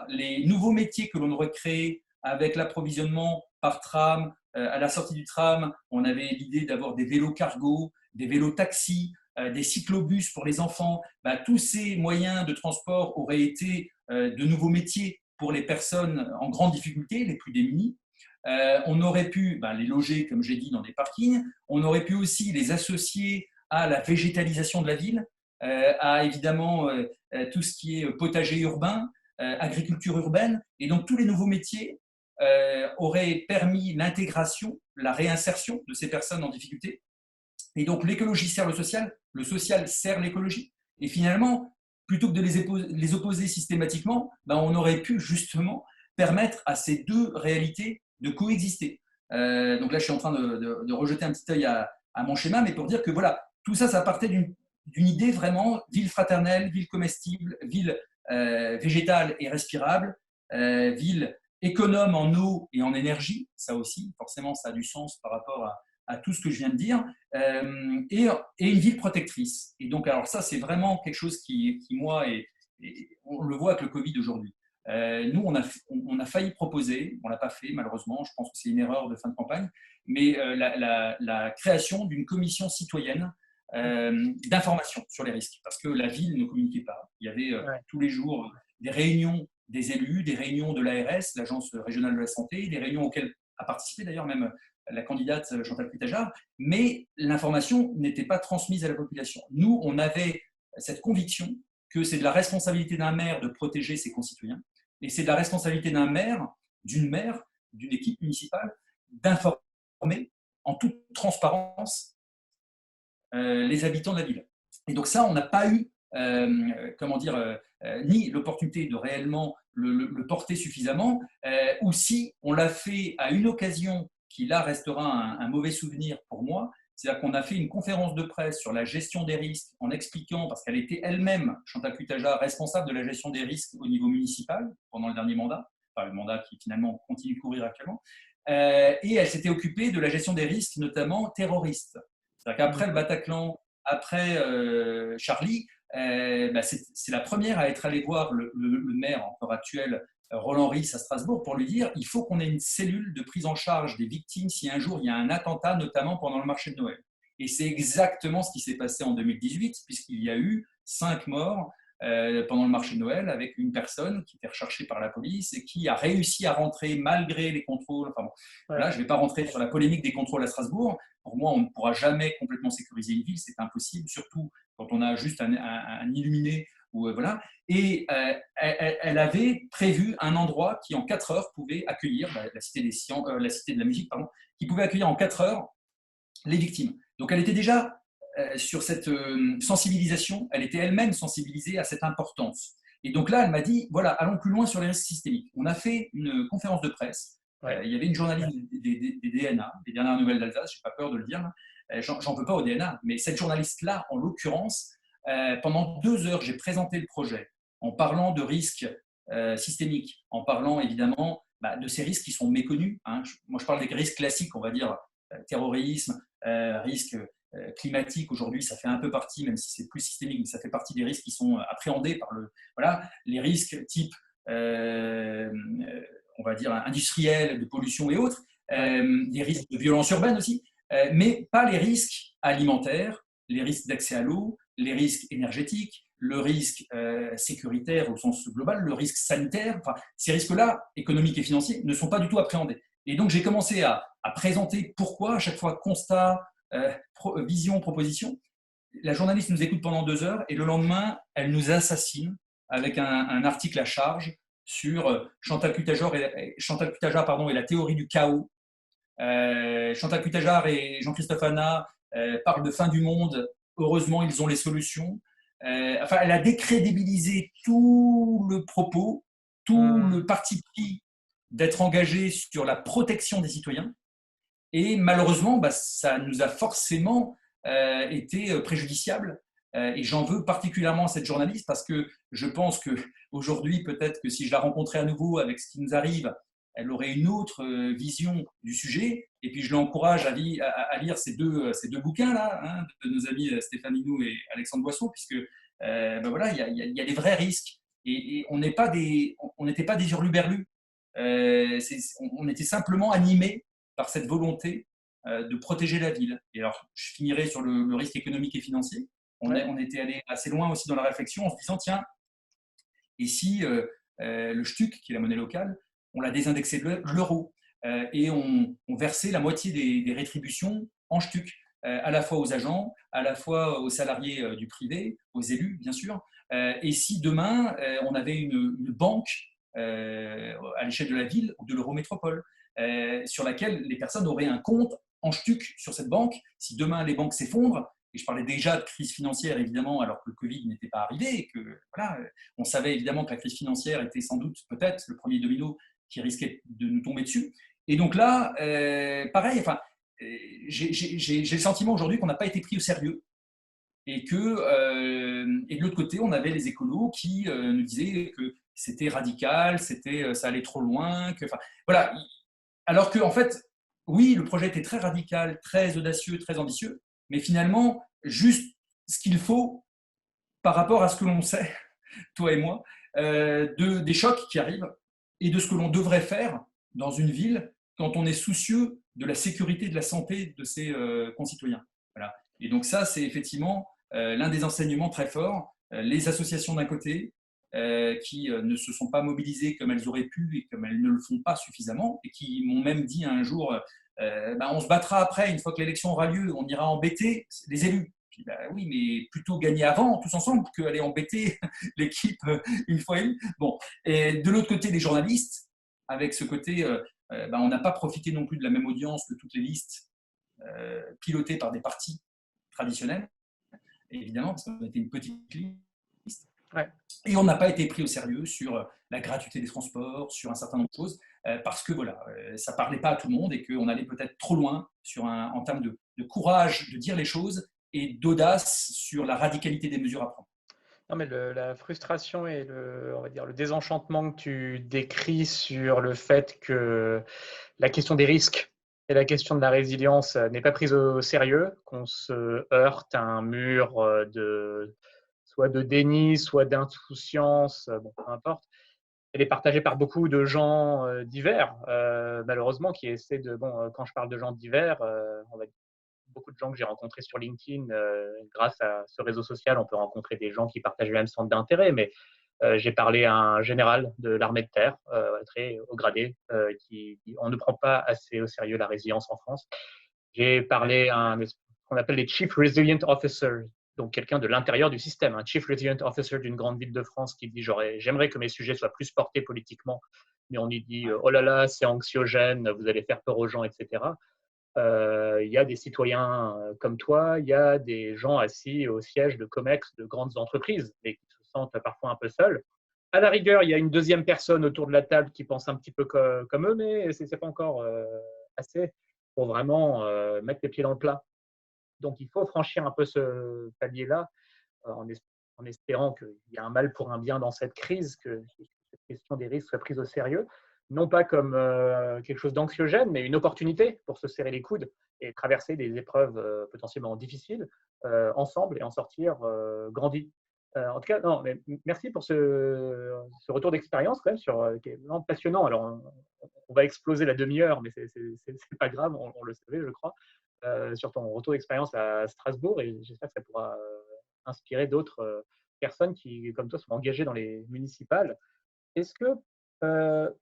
les nouveaux métiers que l'on aurait créés avec l'approvisionnement par tram, à la sortie du tram, on avait l'idée d'avoir des vélos cargo, des vélos taxis, des cyclobus pour les enfants. Tous ces moyens de transport auraient été de nouveaux métiers pour les personnes en grande difficulté, les plus démunies. On aurait pu les loger, comme j'ai dit, dans des parkings. On aurait pu aussi les associer à la végétalisation de la ville, à évidemment tout ce qui est potager urbain, agriculture urbaine. Et donc, tous les nouveaux métiers auraient permis l'intégration, la réinsertion de ces personnes en difficulté. Et donc, l'écologie sert le social sert l'écologie. Et finalement, plutôt que de les opposer systématiquement, on aurait pu justement permettre à ces deux réalités de coexister. Donc là, je suis en train de rejeter un petit œil à mon schéma, mais pour dire que voilà, tout ça, ça partait d'une idée vraiment ville fraternelle, ville comestible, ville végétale et respirable, ville économe en eau et en énergie. Ça aussi, forcément, ça a du sens par rapport à tout ce que je viens de dire, et une ville protectrice. Et donc, alors ça, c'est vraiment quelque chose qui moi, on le voit avec le Covid aujourd'hui. Nous, on a failli proposer, on ne l'a pas fait malheureusement, je pense que c'est une erreur de fin de campagne, mais la création d'une commission citoyenne d'information sur les risques, parce que la ville ne communiquait pas. Il y avait tous les jours des réunions des élus, des réunions de l'ARS, l'Agence régionale de la santé, des réunions auxquelles a participé d'ailleurs même la candidate Chantal Cutajar, mais l'information n'était pas transmise à la population. Nous, on avait cette conviction que c'est de la responsabilité d'un maire de protéger ses concitoyens, et c'est de la responsabilité d'un maire, d'une équipe municipale, d'informer en toute transparence les habitants de la ville. Et donc ça, on n'a pas eu, ni l'opportunité de réellement le porter suffisamment, ou si on l'a fait à une occasion qui là restera un mauvais souvenir pour moi, c'est-à-dire qu'on a fait une conférence de presse sur la gestion des risques en expliquant, parce qu'elle était elle-même, Chantal Cutajar, responsable de la gestion des risques au niveau municipal pendant le dernier mandat, enfin le mandat qui finalement continue de courir actuellement, et elle s'était occupée de la gestion des risques, notamment terroristes. C'est-à-dire qu'après le Bataclan, après Charlie, c'est la première à être allée voir le maire encore actuel, Roland Ries, à Strasbourg, pour lui dire il faut qu'on ait une cellule de prise en charge des victimes si un jour il y a un attentat, notamment pendant le marché de Noël. Et c'est exactement ce qui s'est passé en 2018, puisqu'il y a eu 5 morts pendant le marché de Noël avec une personne qui était recherchée par la police et qui a réussi à rentrer malgré les contrôles. Enfin bon, là, je ne vais pas rentrer sur la polémique des contrôles à Strasbourg. Pour moi, on ne pourra jamais complètement sécuriser une ville, c'est impossible, surtout quand on a juste un illuminé. Voilà. Et elle avait prévu un endroit qui, en 4 heures, pouvait accueillir la cité de la musique, pardon, qui pouvait accueillir en 4 heures les victimes. Donc, elle était déjà sur cette sensibilisation, elle était elle-même sensibilisée à cette importance. Et donc là, elle m'a dit, voilà, allons plus loin sur les risques systémiques. On a fait une conférence de presse. Il y avait une journaliste des DNA, des dernières nouvelles d'Alsace, je n'ai pas peur de le dire, j'en veux pas au DNA, mais cette journaliste-là, en l'occurrence, pendant 2 heures, j'ai présenté le projet en parlant de risques systémiques, en parlant évidemment de ces risques qui sont méconnus. Moi, je parle des risques classiques, on va dire terrorisme, risques climatique aujourd'hui, ça fait un peu partie, même si c'est plus systémique, mais ça fait partie des risques qui sont appréhendés par les risques type, on va dire, industriels, de pollution et autres, des risques de violence urbaine aussi, mais pas les risques alimentaires, les risques d'accès à l'eau, les risques énergétiques, le risque sécuritaire au sens global, le risque sanitaire. Enfin, ces risques-là, économiques et financiers, ne sont pas du tout appréhendés. Et donc, j'ai commencé à présenter pourquoi, à chaque fois, constat, vision, proposition. La journaliste nous écoute pendant 2 heures et le lendemain, elle nous assassine avec un article à charge sur Chantal Cutajar et la théorie du chaos. Chantal Cutajar et Jean-Christophe Hanna parlent de fin du monde. Heureusement, ils ont les solutions. Elle a décrédibilisé tout le propos, tout le parti pris d'être engagé sur la protection des citoyens. Et malheureusement, ça nous a forcément été préjudiciable. Et j'en veux particulièrement à cette journaliste parce que je pense qu'aujourd'hui, peut-être que si je la rencontrais à nouveau avec ce qui nous arrive, elle aurait une autre vision du sujet. Et puis, je l'encourage à lire ces deux bouquins-là, de nos amis Stéphane Inou et Alexandre Boisseau, puisque voilà, il y a des vrais risques. Et on n'était pas des hurluberlus. On était simplement animés par cette volonté de protéger la ville. Et alors, je finirai sur le risque économique et financier. On était allé assez loin aussi dans la réflexion en se disant, tiens, et si le Stuc, qui est la monnaie locale, on l'a désindexé de l'euro. et on versait la moitié des rétributions en ch'tuc, à la fois aux agents, à la fois aux salariés du privé, aux élus, bien sûr. Et si demain, on avait une banque à l'échelle de la ville ou de l'Eurométropole, sur laquelle les personnes auraient un compte en ch'tuc sur cette banque, si demain les banques s'effondrent, et je parlais déjà de crise financière évidemment alors que le Covid n'était pas arrivé, et que voilà, on savait évidemment que la crise financière était sans doute peut-être le premier domino qui risquait de nous tomber dessus. Et donc là, pareil, enfin, j'ai le sentiment aujourd'hui qu'on n'a pas été pris au sérieux et et de l'autre côté, on avait les écolos qui nous disaient que c'était radical, ça allait trop loin, que, enfin, voilà. Alors que, en fait, oui, le projet était très radical, très audacieux, très ambitieux, mais finalement, juste ce qu'il faut par rapport à ce que l'on sait, toi et moi, des chocs qui arrivent et de ce que l'on devrait faire dans une ville quand on est soucieux de la sécurité et de la santé de ses concitoyens. Voilà. Et donc ça, c'est effectivement l'un des enseignements très forts. Les associations d'un côté, qui ne se sont pas mobilisées comme elles auraient pu et comme elles ne le font pas suffisamment, et qui m'ont même dit un jour, on se battra après, une fois que l'élection aura lieu, on ira embêter les élus. Puis, oui, mais plutôt gagner avant, tous ensemble, qu'aller embêter l'équipe une fois élue. Bon. Et de l'autre côté, les journalistes, avec ce côté, on n'a pas profité non plus de la même audience que toutes les listes pilotées par des partis traditionnels, évidemment, parce qu'on était une petite liste. Ouais. Et on n'a pas été pris au sérieux sur la gratuité des transports, sur un certain nombre de choses, parce que voilà, ça ne parlait pas à tout le monde et qu'on allait peut-être trop loin en termes de courage de dire les choses et d'audace sur la radicalité des mesures à prendre. Non, mais la frustration et on va dire, le désenchantement que tu décris sur le fait que la question des risques et la question de la résilience n'est pas prise au sérieux, qu'on se heurte à un mur soit de déni, soit d'insouciance, bon, peu importe. Elle est partagée par beaucoup de gens divers, malheureusement, qui essaient de… Bon, quand je parle de gens divers, on va dire beaucoup de gens que j'ai rencontrés sur LinkedIn, grâce à ce réseau social, on peut rencontrer des gens qui partagent le même centre d'intérêt, mais j'ai parlé à un général de l'armée de terre, très haut gradé, qui dit on ne prend pas assez au sérieux la résilience en France. J'ai parlé à ce qu'on appelle les Chief Resilient Officers, donc quelqu'un de l'intérieur du système, un Chief Resilient Officer d'une grande ville de France qui dit j'aimerais que mes sujets soient plus portés politiquement, mais on lui dit oh là là, c'est anxiogène, vous allez faire peur aux gens, etc. Il y a des citoyens comme toi, il y a des gens assis au siège de COMEX de grandes entreprises et qui se sentent parfois un peu seuls. À la rigueur, il y a une deuxième personne autour de la table qui pense un petit peu comme eux, mais ce n'est pas encore assez pour vraiment mettre les pieds dans le plat. Donc, il faut franchir un peu ce palier-là en espérant qu'il y a un mal pour un bien dans cette crise, que cette question des risques soit prise au sérieux, non pas comme quelque chose d'anxiogène, mais une opportunité pour se serrer les coudes et traverser des épreuves potentiellement difficiles ensemble et en sortir grandis. En tout cas, non, mais merci pour ce retour d'expérience quand même qui est vraiment passionnant. Alors, on va exploser la demi-heure, mais c'est pas grave, on le savait, je crois, sur ton retour d'expérience à Strasbourg, et j'espère que ça pourra inspirer d'autres personnes qui, comme toi, sont engagées dans les municipales. Est-ce que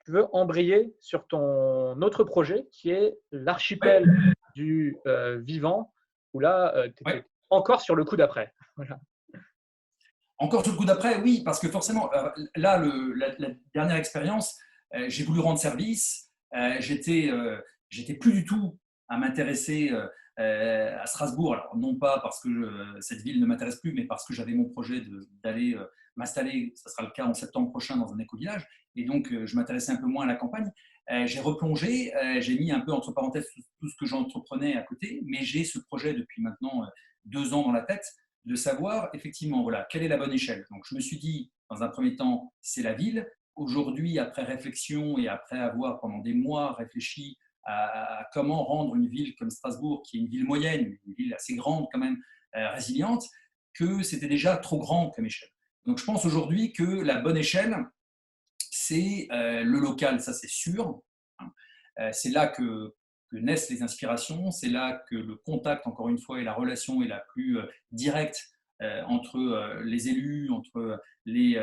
tu veux embrayer sur ton autre projet qui est l'archipel du vivant, où là, tu es encore sur le coup d'après? Voilà. Encore sur le coup d'après, oui, parce que forcément, là, la dernière expérience, j'ai voulu rendre service. J'étais plus du tout à m'intéresser à Strasbourg. Alors, non pas parce que cette ville ne m'intéresse plus, mais parce que j'avais mon projet d'aller m'installer, ça sera le cas en septembre prochain, dans un éco-village. Et donc, je m'intéressais un peu moins à la campagne. J'ai replongé, j'ai mis un peu entre parenthèses tout ce que j'entreprenais à côté, mais j'ai ce projet depuis maintenant 2 ans dans la tête, de savoir effectivement voilà, quelle est la bonne échelle. Donc, je me suis dit, dans un premier temps, c'est la ville. Aujourd'hui, après réflexion et après avoir pendant des mois réfléchi à comment rendre une ville comme Strasbourg, qui est une ville moyenne, une ville assez grande quand même, résiliente, que c'était déjà trop grand comme échelle. Donc, je pense aujourd'hui que la bonne échelle, c'est le local, ça c'est sûr. C'est là que naissent les inspirations, c'est là que le contact, encore une fois, et la relation est la plus directe entre les élus, entre les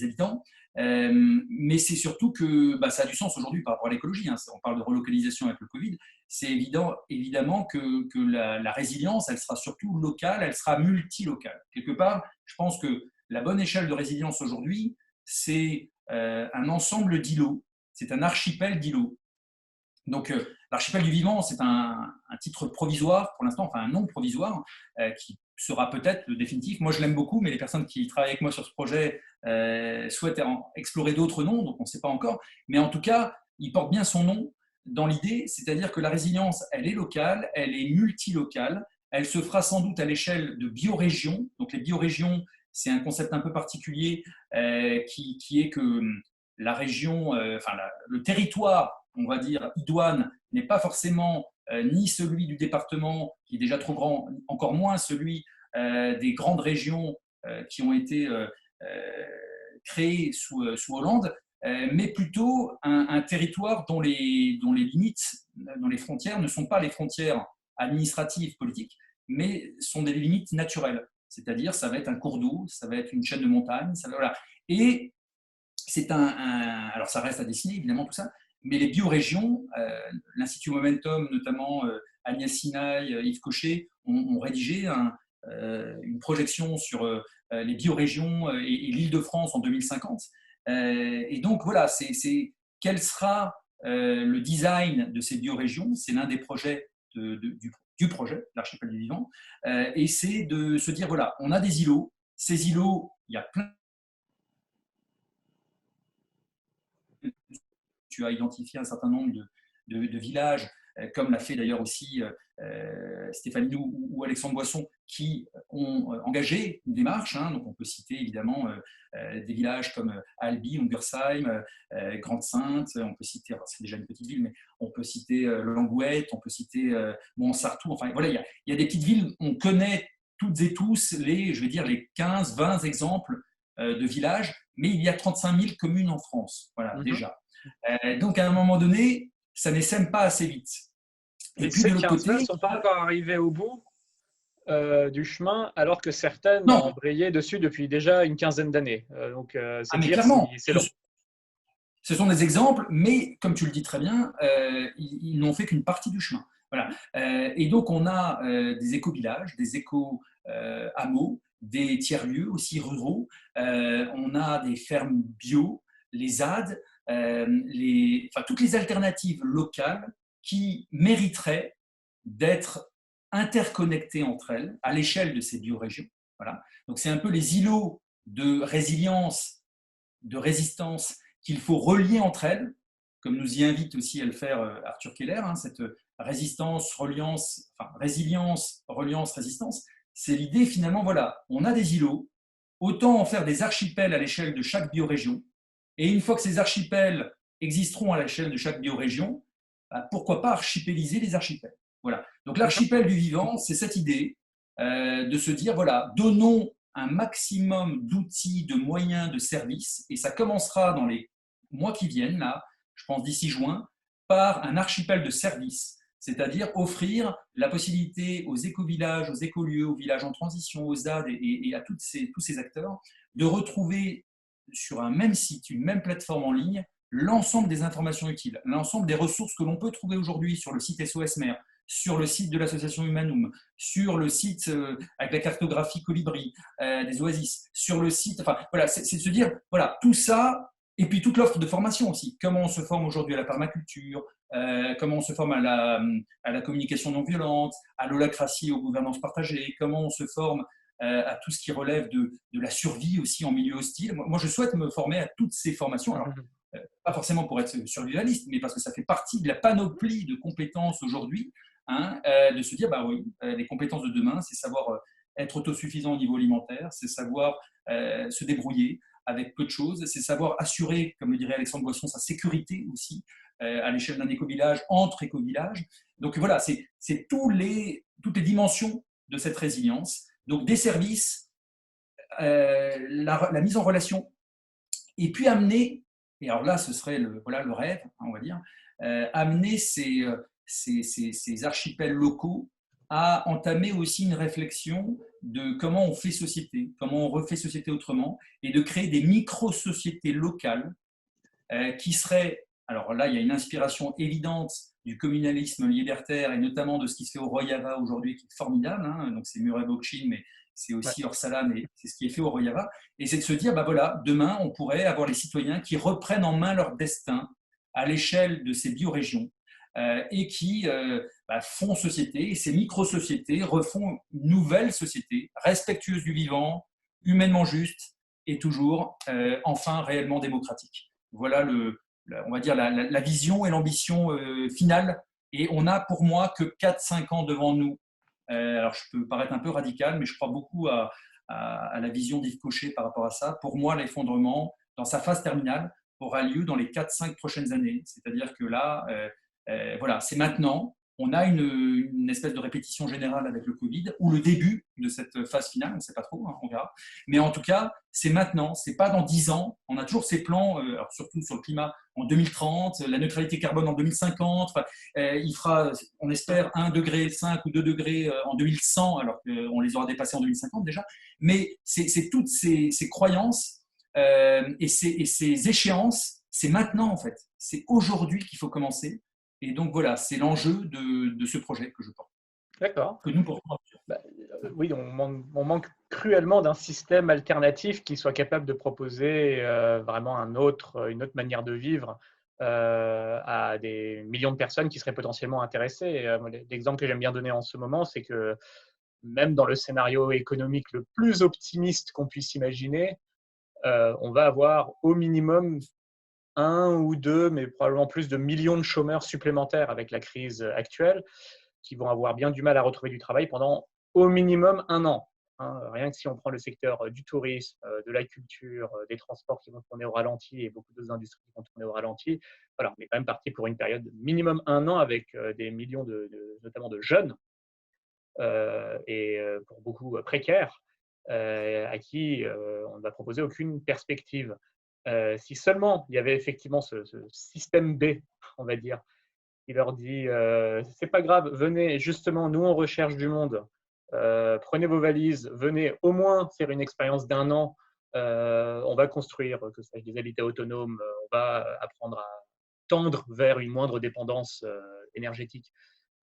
habitants. Mais c'est surtout que ça a du sens aujourd'hui par rapport à l'écologie. On parle de relocalisation avec le Covid. C'est évidemment que la résilience, elle sera surtout locale, elle sera multilocale. Quelque part, je pense que la bonne échelle de résilience aujourd'hui, c'est un ensemble d'îlots, c'est un archipel d'îlots. Donc, l'archipel du vivant, c'est un titre provisoire pour l'instant, enfin un nom provisoire qui sera peut-être le définitif. Moi, je l'aime beaucoup, mais les personnes qui travaillent avec moi sur ce projet souhaitent explorer d'autres noms, donc on ne sait pas encore. Mais en tout cas, il porte bien son nom dans l'idée, c'est-à-dire que la résilience, elle est locale, elle est multilocale, elle se fera sans doute à l'échelle de biorégions. Donc, les biorégions, c'est un concept un peu particulier qui est que la région, le territoire, on va dire, idoine, n'est pas forcément ni celui du département, qui est déjà trop grand, encore moins celui des grandes régions qui ont été créées sous Hollande, mais plutôt un territoire dont les limites, dont les frontières ne sont pas les frontières administratives, politiques, mais sont des limites naturelles. C'est-à-dire, ça va être un cours d'eau, ça va être une chaîne de montagnes, voilà. Et c'est alors ça reste à dessiner, évidemment, tout ça, mais les biorégions, l'Institut Momentum, notamment Agnès Sinaï, Yves Cochet, ont rédigé une projection sur les biorégions et l'Île-de-France en 2050. Et donc, voilà, quel sera le design de ces biorégions? C'est l'un des projets du projet, l'archipel du vivant. Et c'est de se dire, voilà, on a des îlots. Ces îlots, il y a plein. Tu as identifié un certain nombre de villages, comme l'a fait d'ailleurs aussi Stéphanie Nou ou Alexandre Boisson, qui ont engagé une démarche. Donc on peut citer évidemment des villages comme Albi, Ungersheim, Grande-Sainte, on peut citer, c'est déjà une petite ville, mais on peut citer Langouette, on peut citer Montsartou. Enfin voilà, il y a des petites villes, on connaît toutes et tous les 15, 20 exemples de villages, mais il y a 35 000 communes en France, voilà, déjà. Donc, à un moment donné, ça n'essaime pas assez vite. Et puis, ces 15 ne sont pas encore arrivés au bout du chemin, alors que certaines ont brillé dessus depuis déjà une quinzaine d'années. Donc, c'est mais clairement, c'est long. Ce sont des exemples, mais comme tu le dis très bien, ils n'ont fait qu'une partie du chemin. Voilà. Et donc, on a des éco-villages, des éco-hameaux, des tiers-lieux aussi ruraux. On a des fermes bio, les ZAD, toutes les alternatives locales qui mériteraient d'être interconnectées entre elles à l'échelle de ces biorégions. Voilà. Donc, c'est un peu les îlots de résilience, de résistance qu'il faut relier entre elles, comme nous y invite aussi à le faire Arthur Keller, cette résistance, résilience, reliance, résistance. C'est l'idée finalement, voilà, on a des îlots, autant en faire des archipels à l'échelle de chaque biorégion. Et une fois que ces archipels existeront à l'échelle de chaque biorégion, pourquoi pas archipéliser les archipels? Voilà. Donc l'archipel du vivant, c'est cette idée de se dire, voilà, donnons un maximum d'outils, de moyens, de services, et ça commencera dans les mois qui viennent, là, je pense d'ici juin, par un archipel de services, c'est-à-dire offrir la possibilité aux éco-villages, aux écolieux, aux villages en transition, aux ZAD et à tous ces acteurs de retrouver sur un même site, une même plateforme en ligne, l'ensemble des informations utiles, l'ensemble des ressources que l'on peut trouver aujourd'hui sur le site SOS Mer, sur le site de l'association Humanum, sur le site avec la cartographie Colibri, des oasis, sur le site, enfin voilà, c'est de se dire, voilà, tout ça, et puis toute l'offre de formation aussi, comment on se forme aujourd'hui à la permaculture, comment on se forme à la communication non violente, à l'holacratie, aux gouvernances partagées, comment on se forme à tout ce qui relève de la survie aussi en milieu hostile. Moi, je souhaite me former à toutes ces formations. Alors, pas forcément pour être survivaliste, mais parce que ça fait partie de la panoplie de compétences aujourd'hui, de se dire, bah oui, les compétences de demain, c'est savoir être autosuffisant au niveau alimentaire, c'est savoir se débrouiller avec peu de choses, c'est savoir assurer, comme le dirait Alexandre Boisson, sa sécurité aussi à l'échelle d'un éco-village, entre éco-villages. Donc voilà, c'est toutes les dimensions de cette résilience. Donc des services, la mise en relation, et puis amener, et alors là ce serait le rêve, on va dire, amener ces archipels locaux à entamer aussi une réflexion de comment on fait société, comment on refait société autrement, et de créer des micro-sociétés locales qui seraient, alors là, il y a une inspiration évidente du communalisme libertaire et notamment de ce qui se fait au Rojava aujourd'hui, qui est formidable. Hein, donc c'est Murray Bookchin, mais c'est aussi Orsalan, et c'est ce qui est fait au Rojava. Et c'est de se dire, bah voilà, demain, on pourrait avoir les citoyens qui reprennent en main leur destin à l'échelle de ces biorégions et qui font société. Et ces micro-sociétés refont une nouvelle société respectueuse du vivant, humainement juste et toujours, enfin, réellement démocratique. Voilà on va dire la vision et l'ambition finale. Et on n'a pour moi que 4-5 ans devant nous. Alors, je peux paraître un peu radical, mais je crois beaucoup à la vision d'Yves Cochet par rapport à ça. Pour moi, l'effondrement, dans sa phase terminale, aura lieu dans les 4-5 prochaines années. C'est-à-dire que là, voilà, c'est maintenant. On a une espèce de répétition générale avec le Covid, ou le début de cette phase finale, on ne sait pas trop, hein, on verra. Mais en tout cas, c'est maintenant, c'est pas dans 10 ans. On a toujours ces plans, alors surtout sur le climat, en 2030, la neutralité carbone en 2050. Il fera, on espère, 1,5 degré ou 2 degrés en 2100, alors qu'on les aura dépassés en 2050 déjà. Mais c'est toutes ces croyances et ces échéances, c'est maintenant en fait. C'est aujourd'hui qu'il faut commencer. Et donc voilà, c'est l'enjeu de ce projet que je porte. D'accord. Que nous portons. Oui, on manque cruellement d'un système alternatif qui soit capable de proposer vraiment une autre manière de vivre à des millions de personnes qui seraient potentiellement intéressées. L'exemple que j'aime bien donner en ce moment, c'est que même dans le scénario économique le plus optimiste qu'on puisse imaginer, on va avoir au minimum 1 ou 2, mais probablement plus de millions de chômeurs supplémentaires avec la crise actuelle, qui vont avoir bien du mal à retrouver du travail pendant au minimum 1 an. Hein, rien que si on prend le secteur du tourisme, de la culture, des transports qui vont tourner au ralenti et beaucoup d'autres industries qui vont tourner au ralenti, voilà, on est quand même parti pour une période de minimum 1 an avec des millions notamment de jeunes et pour beaucoup précaires à qui on ne va proposer aucune perspective. Si seulement il y avait effectivement ce système B, on va dire, qui leur dit c'est pas grave, venez, justement, nous on recherche du monde, prenez vos valises, venez au moins faire une expérience d'1 an, on va construire que ce soit des habitats autonomes, on va apprendre à tendre vers une moindre dépendance énergétique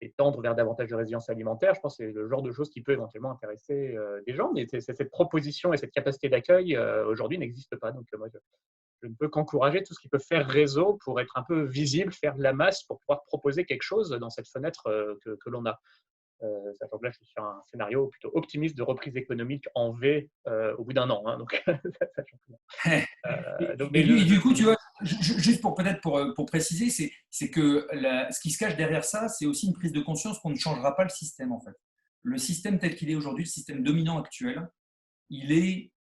et tendre vers davantage de résilience alimentaire. Je pense que c'est le genre de choses qui peut éventuellement intéresser des gens, mais cette proposition et cette capacité d'accueil aujourd'hui n'existe pas. Donc moi, je ne peux qu'encourager tout ce qui peut faire réseau pour être un peu visible, faire de la masse, pour pouvoir proposer quelque chose dans cette fenêtre que l'on a. Sachant que là, je suis sur un scénario plutôt optimiste de reprise économique en V au bout d'1 an. Hein, donc, et du coup, tu vois, juste pour préciser, c'est que ce qui se cache derrière ça, c'est aussi une prise de conscience qu'on ne changera pas le système, en fait. Le système tel qu'il est aujourd'hui, le système dominant actuel, il est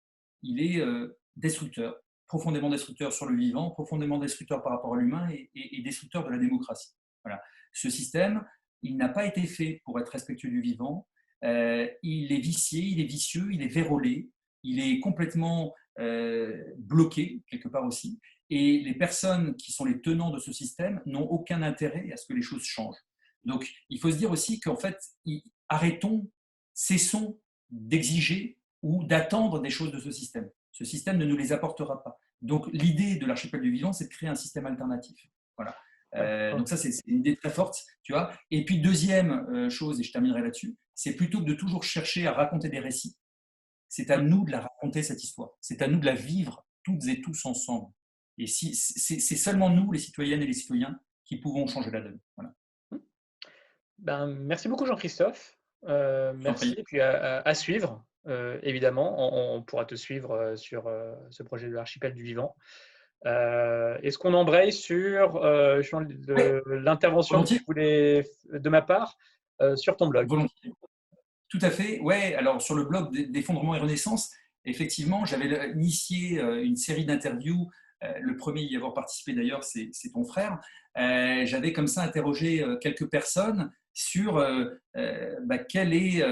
destructeur, profondément destructeur sur le vivant, profondément destructeur par rapport à l'humain et destructeur de la démocratie. Voilà. Ce système, il n'a pas été fait pour être respectueux du vivant. Il est vicié, il est vicieux, il est vérolé, il est complètement bloqué, quelque part aussi. Et les personnes qui sont les tenants de ce système n'ont aucun intérêt à ce que les choses changent. Donc, il faut se dire aussi qu'en fait, cessons d'exiger ou d'attendre des choses de ce système. Ce système ne nous les apportera pas. Donc, l'idée de l'archipel du vivant, c'est de créer un système alternatif. Voilà. Donc ça, c'est une idée très forte, tu vois. Et puis, deuxième chose, et je terminerai là-dessus, c'est plutôt que de toujours chercher à raconter des récits, c'est à nous de la raconter, cette histoire. C'est à nous de la vivre toutes et tous ensemble. Et c'est seulement nous, les citoyennes et les citoyens, qui pouvons changer la donne. Voilà. Merci beaucoup, Jean-Christophe. Merci. Et puis à suivre, évidemment. On pourra te suivre sur ce projet de l'archipel du vivant. Est-ce qu'on embraye sur l'intervention que tu voulais de ma part sur ton blog? Volontiers. Tout à fait. Ouais. Alors sur le blog d'Effondrement et Renaissance, effectivement, j'avais initié une série d'interviews. Le premier y avoir participé d'ailleurs, c'est ton frère. J'avais comme ça interrogé quelques personnes sur quelle est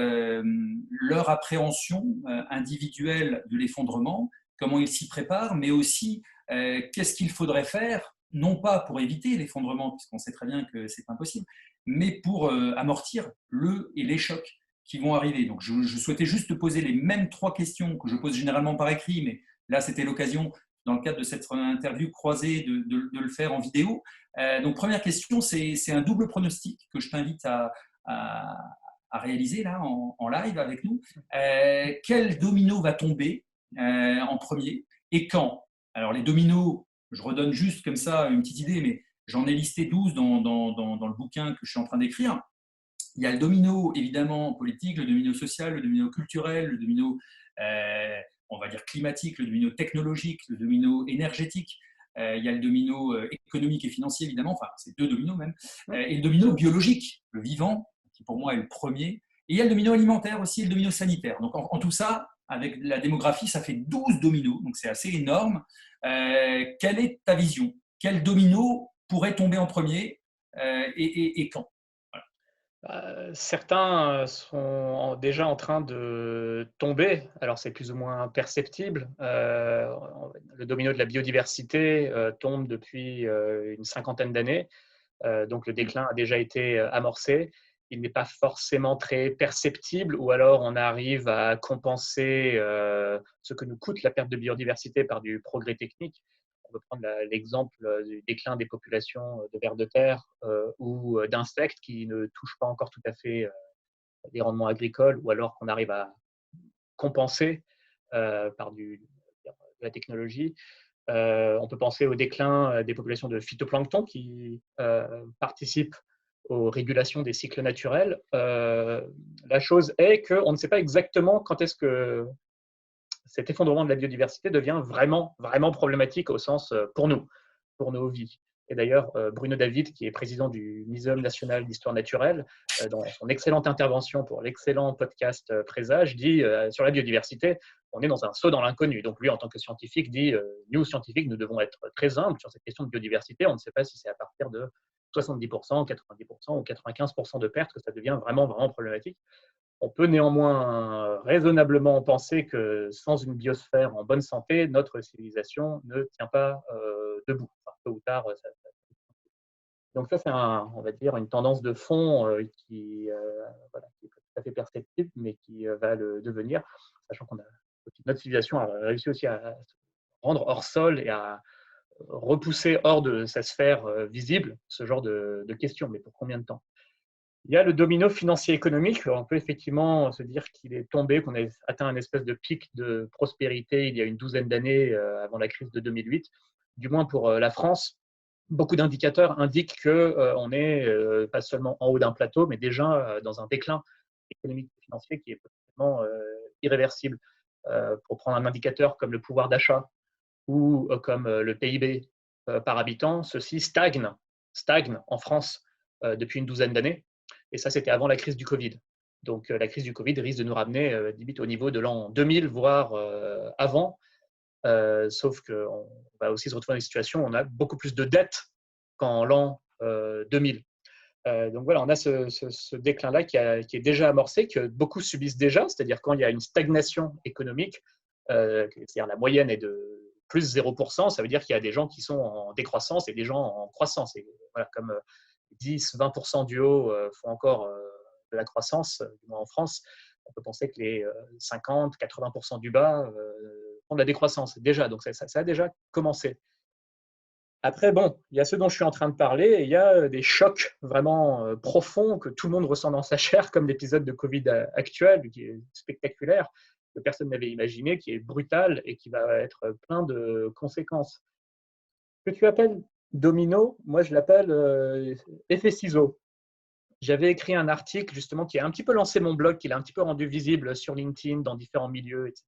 leur appréhension individuelle de l'effondrement, comment ils s'y préparent, mais aussi qu'est-ce qu'il faudrait faire, non pas pour éviter l'effondrement, puisqu'on sait très bien que c'est impossible, mais pour amortir les chocs qui vont arriver. Donc, je souhaitais juste te poser les mêmes 3 questions que je pose généralement par écrit, mais là, c'était l'occasion, dans le cadre de cette interview croisée, de le faire en vidéo. Donc, première question, c'est un double pronostic que je t'invite à réaliser là en live avec nous. Quel domino va tomber en premier et quand? Alors, les dominos, je redonne juste comme ça une petite idée, mais j'en ai listé 12 dans le bouquin que je suis en train d'écrire. Il y a le domino, évidemment, politique, le domino social, le domino culturel, le domino, on va dire, climatique, le domino technologique, le domino énergétique. Il y a le domino économique et financier, évidemment, enfin, c'est 2 dominos même. Et le domino biologique, le vivant, qui pour moi est le premier. Et il y a le domino alimentaire aussi et le domino sanitaire. Donc, en tout ça, avec la démographie, ça fait 12 dominos, donc c'est assez énorme. Quelle est ta vision? Quel domino pourrait tomber en premier et quand? Certains sont déjà en train de tomber, alors c'est plus ou moins perceptible. Le domino de la biodiversité tombe depuis une cinquantaine d'années, donc le déclin a déjà été amorcé. Il n'est pas forcément très perceptible, ou alors on arrive à compenser ce que nous coûte la perte de biodiversité par du progrès technique. On peut prendre l'exemple du déclin des populations de vers de terre ou d'insectes qui ne touchent pas encore tout à fait les rendements agricoles, ou alors qu'on arrive à compenser par de la technologie. On peut penser au déclin des populations de phytoplancton qui participent aux régulations des cycles naturels. La chose est qu'on ne sait pas exactement quand est-ce que cet effondrement de la biodiversité devient vraiment, vraiment problématique au sens pour nous, pour nos vies. Et d'ailleurs, Bruno David, qui est président du Muséum national d'histoire naturelle, dans son excellente intervention pour l'excellent podcast Présage, dit sur la biodiversité, on est dans un saut dans l'inconnu. Donc lui, en tant que scientifique, dit nous, scientifiques, nous devons être très humbles sur cette question de biodiversité. On ne sait pas si c'est à partir de 70%, 90% ou 95% de pertes que ça devient vraiment, vraiment problématique. On peut néanmoins raisonnablement penser que sans une biosphère en bonne santé, notre civilisation ne tient pas debout. Enfin, tôt ou tard, donc ça, c'est on va dire une tendance de fond voilà, qui est tout à fait perceptible, mais qui va le devenir, sachant qu'on a notre civilisation a réussi aussi à se rendre hors sol et à repousser hors de sa sphère visible ce genre de questions. Mais pour combien de temps? Il y a le domino financier économique. On peut effectivement se dire qu'il est tombé, qu'on a atteint un espèce de pic de prospérité il y a une douzaine d'années avant la crise de 2008, du moins pour la France. Beaucoup d'indicateurs indiquent qu'on est pas seulement en haut d'un plateau, mais déjà dans un déclin économique et financier qui est potentiellement irréversible. Pour prendre un indicateur comme le pouvoir d'achat ou comme le PIB par habitant, ceci stagne en France depuis une douzaine d'années. Et ça, c'était avant la crise du Covid. Donc, la crise du Covid risque de nous ramener limite au niveau de l'an 2000, voire avant. Sauf qu'on va aussi se retrouver dans une situation où on a beaucoup plus de dettes qu'en l'an 2000. Donc voilà, on a ce déclin-là qui est déjà amorcé, que beaucoup subissent déjà, c'est-à-dire quand il y a une stagnation économique, c'est-à-dire la moyenne est de plus 0%, ça veut dire qu'il y a des gens qui sont en décroissance et des gens en croissance. Et voilà, comme 10-20% du haut font encore de la croissance, du moins en France, on peut penser que les 50-80% du bas font de la décroissance déjà. Donc ça a déjà commencé. Après, bon, il y a ce dont je suis en train de parler, et il y a des chocs vraiment profonds que tout le monde ressent dans sa chair, comme l'épisode de Covid actuel, qui est spectaculaire, que personne n'avait imaginé, qui est brutal et qui va être plein de conséquences. Ce que tu appelles domino, moi je l'appelle effet ciseau. J'avais écrit un article justement qui a un petit peu lancé mon blog, qui l'a un petit peu rendu visible sur LinkedIn, dans différents milieux, etc.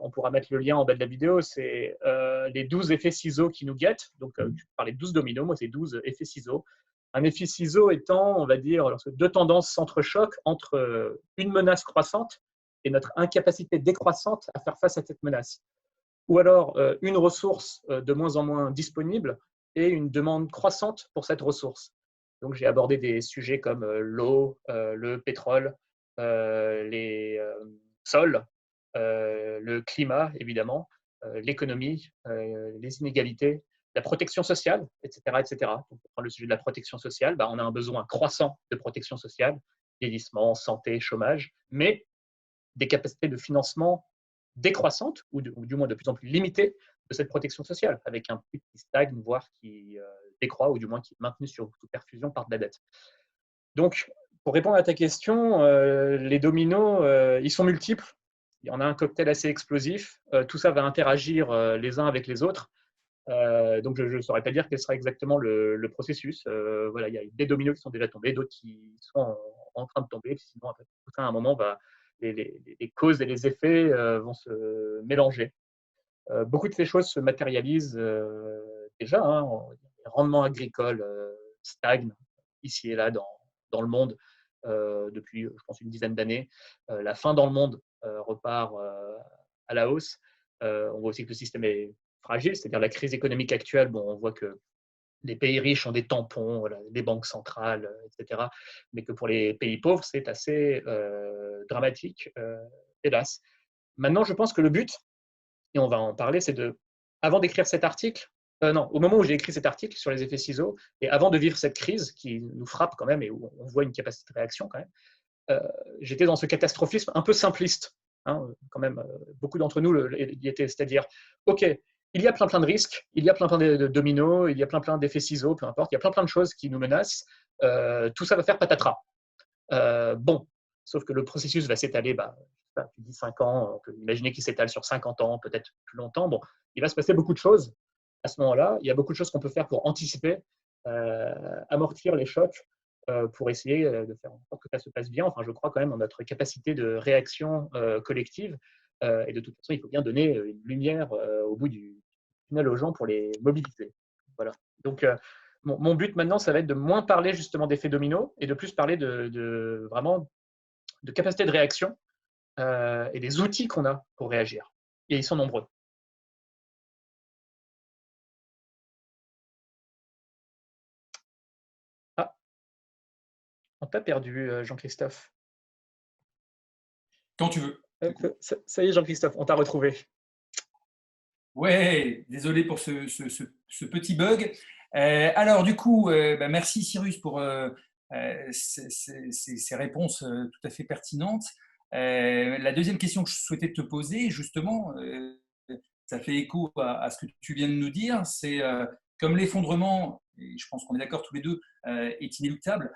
On pourra mettre le lien en bas de la vidéo, c'est les 12 effets ciseaux qui nous guettent. Donc, tu parlais de 12 dominos, moi c'est 12 effets ciseaux. Un effet ciseau étant, on va dire, lorsque deux tendances s'entrechoquent entre une menace croissante et notre incapacité décroissante à faire face à cette menace. Ou alors une ressource de moins en moins disponible et une demande croissante pour cette ressource. Donc, j'ai abordé des sujets comme l'eau, le pétrole, les sols, le climat, évidemment, l'économie, les inégalités, la protection sociale, etc. etc. Donc, pour prendre le sujet de la protection sociale, on a un besoin croissant de protection sociale. vieillissement, santé, chômage, mais des capacités de financement décroissantes, ou du moins de plus en plus limitées, de cette protection sociale, avec un prix qui stagne, voire qui décroît, ou du moins qui est maintenu sur toute perfusion par de la dette. Donc, pour répondre à ta question, les dominos, ils sont multiples. Il y en a un cocktail assez explosif. Tout ça va interagir les uns avec les autres. Donc, je ne saurais pas dire quel sera exactement le processus. Voilà, il y a des dominos qui sont déjà tombés, d'autres qui sont en train de tomber. Sinon, après, tout ça, à un moment, les causes et les effets vont se mélanger. Beaucoup de ces choses se matérialisent déjà. Hein, les rendements agricoles stagnent ici et là dans le monde depuis, je pense, une dizaine d'années. La faim dans le monde repart à la hausse. On voit aussi que le système est fragile, c'est-à-dire la crise économique actuelle. Bon, on voit que les pays riches ont des tampons, voilà, des banques centrales, etc. Mais que pour les pays pauvres, c'est assez dramatique, hélas. Maintenant, je pense que le but, et on va en parler, c'est avant d'écrire cet article, non, au moment où j'ai écrit cet article sur les effets ciseaux, et avant de vivre cette crise qui nous frappe quand même, et où on voit une capacité de réaction quand même, j'étais dans ce catastrophisme un peu simpliste. Hein, quand même, beaucoup d'entre nous y étaient, c'est-à-dire, OK, il y a plein de risques, il y a plein de dominos, il y a plein d'effets ciseaux, peu importe, il y a plein de choses qui nous menacent, tout ça va faire patatras. Bon, sauf que le processus va s'étaler, tu dis 5 ans, on peut imaginer qu'il s'étale sur 50 ans, peut-être plus longtemps. Bon, il va se passer beaucoup de choses à ce moment-là. Il y a beaucoup de choses qu'on peut faire pour anticiper, amortir les chocs, pour essayer de faire en sorte que ça se passe bien. Enfin, je crois quand même en notre capacité de réaction collective. Et de toute façon, il faut bien donner une lumière au bout du tunnel aux gens pour les mobiliser. Voilà. Donc, mon but maintenant, ça va être de moins parler justement d'effets domino et de plus parler vraiment de capacité de réaction et des outils qu'on a pour réagir. Et ils sont nombreux. Ah, on t'a perdu, Jean-Christophe. Quand tu veux. Ça y est, Jean-Christophe, on t'a retrouvé. Ouais, désolé pour ce petit bug. Alors, du coup, merci Cyrus pour ces réponses tout à fait pertinentes. La deuxième question que je souhaitais te poser, justement, ça fait écho à ce que tu viens de nous dire, c'est comme l'effondrement, et je pense qu'on est d'accord tous les deux, est inéluctable,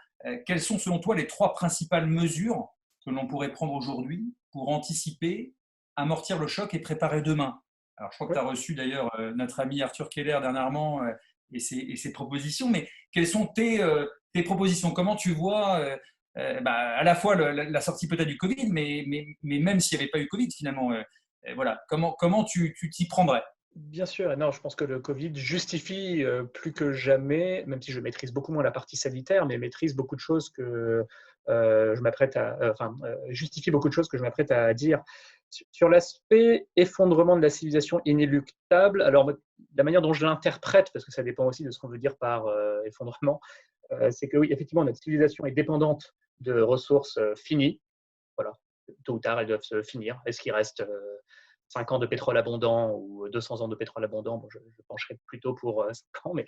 quelles sont selon toi les 3 principales mesures que l'on pourrait prendre aujourd'hui pour anticiper, amortir le choc et préparer demain? Alors, je crois que tu as reçu d'ailleurs notre ami Arthur Keller dernièrement et ses propositions, mais quelles sont tes propositions? Comment tu vois à la fois la sortie peut-être du Covid, mais même s'il n'y avait pas eu Covid finalement, voilà, comment tu t'y prendrais? Bien sûr, non, je pense que le Covid justifie plus que jamais, même si je maîtrise beaucoup moins la partie sanitaire, mais maîtrise beaucoup de choses que je m'apprête justifie beaucoup de choses que je m'apprête à dire. Sur l'aspect effondrement de la civilisation inéluctable, alors la manière dont je l'interprète, parce que ça dépend aussi de ce qu'on veut dire par effondrement, c'est que oui, effectivement, notre civilisation est dépendante de ressources finies. Voilà, tôt ou tard, elles doivent se finir. Est-ce qu'il reste 5 ans de pétrole abondant ou 200 ans de pétrole abondant? Bon, je pencherai plutôt pour 5 ans, mais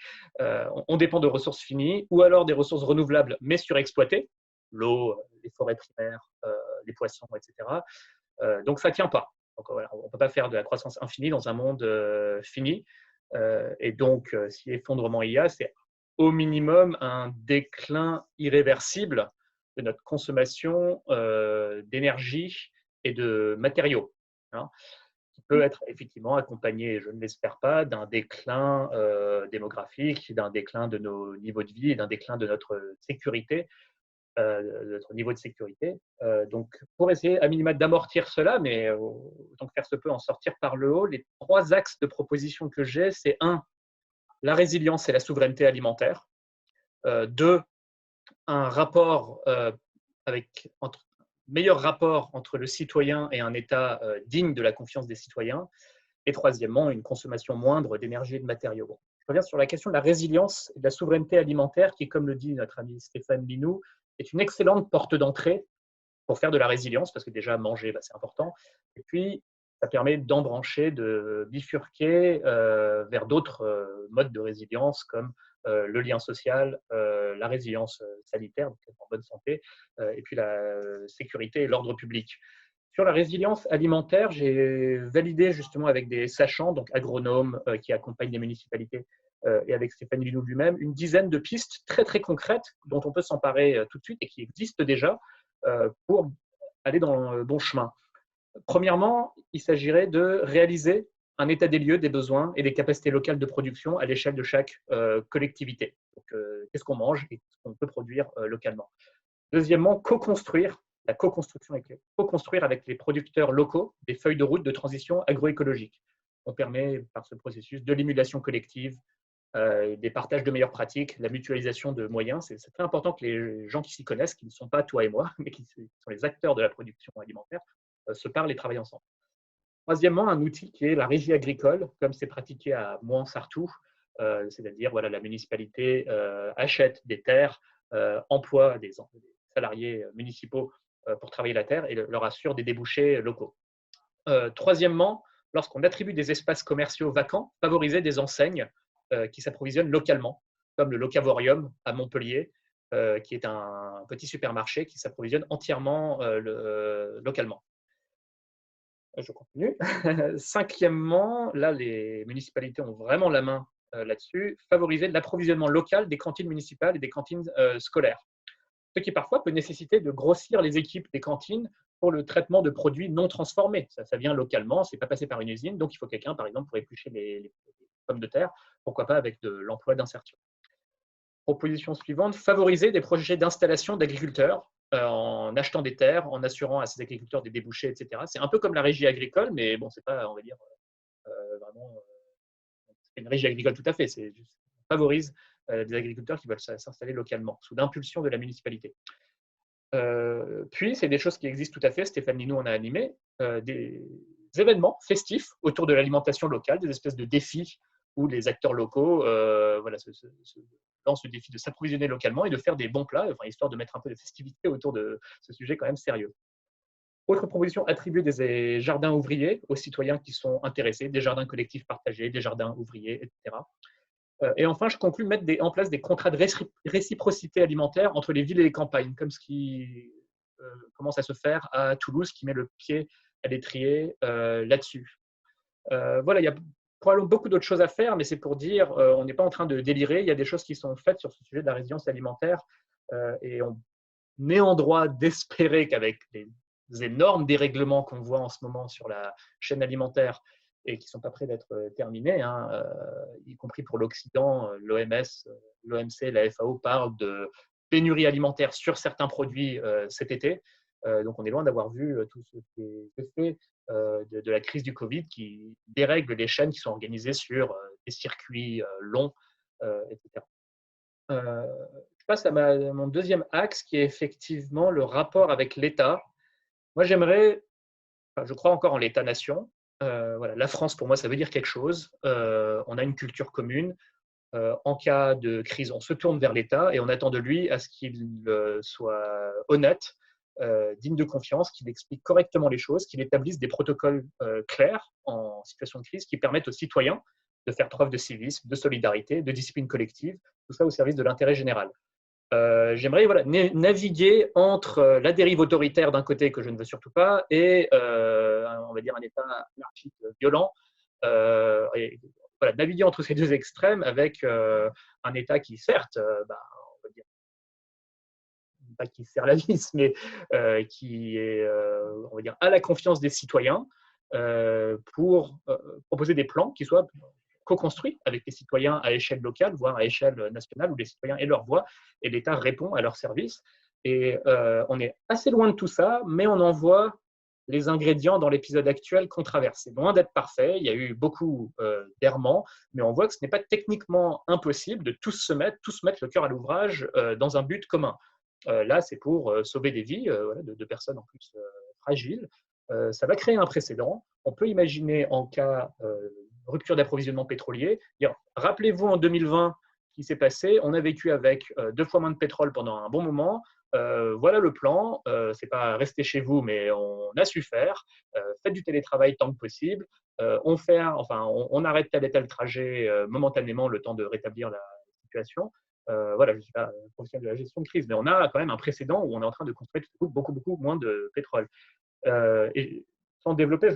on dépend de ressources finies ou alors des ressources renouvelables mais surexploitées, l'eau, les forêts primaires, les poissons, etc. Donc ça ne tient pas. Donc, voilà, on ne peut pas faire de la croissance infinie dans un monde fini. Et donc, si effondrement il y a, c'est au minimum un déclin irréversible de notre consommation d'énergie et de matériaux. Hein, qui peut être effectivement accompagné, je ne l'espère pas, d'un déclin démographique, d'un déclin de nos niveaux de vie et d'un déclin de notre sécurité, de notre niveau de sécurité. Donc, pour essayer à minima d'amortir cela, mais autant que faire se peut en sortir par le haut, les 3 axes de proposition que j'ai, c'est 1, la résilience et la souveraineté alimentaire. 2, un rapport meilleur rapport entre le citoyen et un État digne de la confiance des citoyens. Et troisièmement, une consommation moindre d'énergie et de matériaux. Bon, je reviens sur la question de la résilience et de la souveraineté alimentaire qui, comme le dit notre ami Stéphane Linou, est une excellente porte d'entrée pour faire de la résilience, parce que déjà, manger, c'est important. Et puis, ça permet d'embrancher, de bifurquer vers d'autres modes de résilience, comme le lien social, la résilience sanitaire, donc être en bonne santé, et puis la sécurité et l'ordre public. Sur la résilience alimentaire, j'ai validé justement avec des sachants, donc agronomes qui accompagnent les municipalités, et avec Stéphane Lilou lui-même, une dizaine de pistes très très concrètes dont on peut s'emparer tout de suite et qui existent déjà pour aller dans le bon chemin. Premièrement, il s'agirait de réaliser un état des lieux des besoins et des capacités locales de production à l'échelle de chaque collectivité. Donc, qu'est-ce qu'on mange et ce qu'on peut produire localement. Deuxièmement, co-construire, la co-construction co-construire avec les producteurs locaux des feuilles de route de transition agroécologique. On permet par ce processus de l'émulation collective, des partages de meilleures pratiques, la mutualisation de moyens. C'est très important que les gens qui s'y connaissent, qui ne sont pas toi et moi, mais qui sont les acteurs de la production alimentaire, se parlent et travaillent ensemble. Troisièmement, un outil qui est la régie agricole, comme c'est pratiqué à Mouans-Sartoux, c'est-à-dire voilà, la municipalité achète des terres, emploie des salariés municipaux pour travailler la terre et leur assure des débouchés locaux. Troisièmement, lorsqu'on attribue des espaces commerciaux vacants, favoriser des enseignes qui s'approvisionnent localement, comme le Locavorium à Montpellier, qui est un petit supermarché qui s'approvisionne entièrement localement. Je continue. Cinquièmement, là, les municipalités ont vraiment la main là-dessus, favoriser l'approvisionnement local des cantines municipales et des cantines scolaires. Ce qui parfois peut nécessiter de grossir les équipes des cantines pour le traitement de produits non transformés. Ça vient localement, ce n'est pas passé par une usine, donc il faut quelqu'un, par exemple, pour éplucher les pommes de terre, pourquoi pas avec de l'emploi d'insertion. Proposition suivante, favoriser des projets d'installation d'agriculteurs en achetant des terres, en assurant à ces agriculteurs des débouchés, etc. C'est un peu comme la régie agricole, mais bon, c'est pas, on va dire, vraiment une régie agricole tout à fait. C'est juste, on favorise des agriculteurs qui veulent s'installer localement, sous l'impulsion de la municipalité. Puis, c'est des choses qui existent tout à fait. Stéphane Linou en a animé des événements festifs autour de l'alimentation locale, des espèces de défis où les acteurs locaux voilà, se lancent le défi de s'approvisionner localement et de faire des bons plats, enfin, histoire de mettre un peu de festivité autour de ce sujet quand même sérieux. Autre proposition, attribuer des jardins ouvriers aux citoyens qui sont intéressés, des jardins collectifs partagés, des jardins ouvriers, etc. Et enfin, je conclus mettre en place des contrats de réciprocité alimentaire entre les villes et les campagnes, comme ce qui commence à se faire à Toulouse, qui met le pied à l'étrier là-dessus. Voilà, il y a probablement beaucoup d'autres choses à faire, mais c'est pour dire, on n'est pas en train de délirer, il y a des choses qui sont faites sur ce sujet de la résilience alimentaire, et on est en droit d'espérer qu'avec les énormes dérèglements qu'on voit en ce moment sur la chaîne alimentaire, et qui ne sont pas prêts d'être terminés, hein, y compris pour l'Occident, l'OMS, l'OMC, la FAO parlent de pénurie alimentaire sur certains produits cet été. Donc on est loin d'avoir vu tout ce qui est fait de la crise du Covid qui dérègle les chaînes qui sont organisées sur des circuits longs, etc. Je passe à mon deuxième axe qui est effectivement le rapport avec l'État. Moi j'aimerais, je crois encore en l'État-nation. Voilà, la France, pour moi, ça veut dire quelque chose. On a une culture commune. En cas de crise, on se tourne vers l'État et on attend de lui à ce qu'il soit honnête, digne de confiance, qu'il explique correctement les choses, qu'il établisse des protocoles clairs en situation de crise qui permettent aux citoyens de faire preuve de civisme, de solidarité, de discipline collective, tout ça au service de l'intérêt général. J'aimerais voilà, naviguer entre la dérive autoritaire d'un côté que je ne veux surtout pas et on va dire un État anarchique violent, et voilà, naviguer entre ces deux extrêmes avec un État qui certes on va dire, pas qui serre la vis, mais qui est on va dire, à la confiance des citoyens pour proposer des plans qui soient co-construit avec les citoyens à échelle locale, voire à échelle nationale, où les citoyens aient leur voix et l'État répond à leur service. Et on est assez loin de tout ça, mais on en voit les ingrédients dans l'épisode actuel qu'on traverse. C'est loin d'être parfait, il y a eu beaucoup d'errements, mais on voit que ce n'est pas techniquement impossible de tous mettre le cœur à l'ouvrage dans un but commun. Là, c'est pour sauver des vies voilà, de personnes en plus fragiles. Ça va créer un précédent. On peut imaginer en cas rupture d'approvisionnement pétrolier. Rappelez-vous en 2020 ce qui s'est passé. On a vécu avec 2 fois moins de pétrole pendant un bon moment. Voilà le plan. C'est pas rester chez vous, mais on a su faire. Faites du télétravail tant que possible. On arrête tel et tel trajet momentanément le temps de rétablir la situation. Voilà, je ne suis pas professionnel de la gestion de crise, mais on a quand même un précédent où on est en train de consommer beaucoup, beaucoup moins de pétrole. Et sans développer,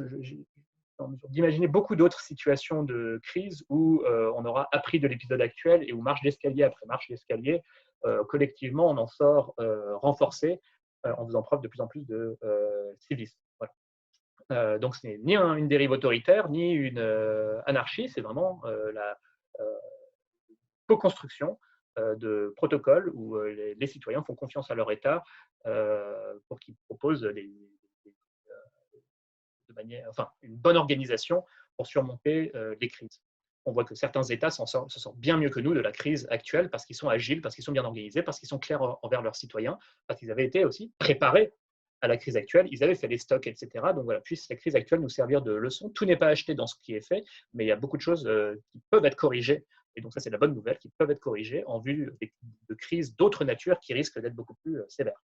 d'imaginer beaucoup d'autres situations de crise où on aura appris de l'épisode actuel et où marche d'escalier après marche d'escalier, collectivement, on en sort renforcé en faisant preuve de plus en plus de civisme. Voilà. Donc, ce n'est ni une dérive autoritaire, ni une anarchie, c'est vraiment la co-construction de protocoles où les citoyens font confiance à leur État pour qu'ils proposent une bonne organisation pour surmonter les crises. On voit que certains États se sortent bien mieux que nous de la crise actuelle parce qu'ils sont agiles, parce qu'ils sont bien organisés, parce qu'ils sont clairs envers leurs citoyens, parce qu'ils avaient été aussi préparés à la crise actuelle, ils avaient fait les stocks, etc. Donc voilà, puisse la crise actuelle nous servir de leçon. Tout n'est pas acheté dans ce qui est fait, mais il y a beaucoup de choses qui peuvent être corrigées. Et donc ça, c'est la bonne nouvelle, qui peuvent être corrigées en vue de crises d'autres natures qui risquent d'être beaucoup plus sévères.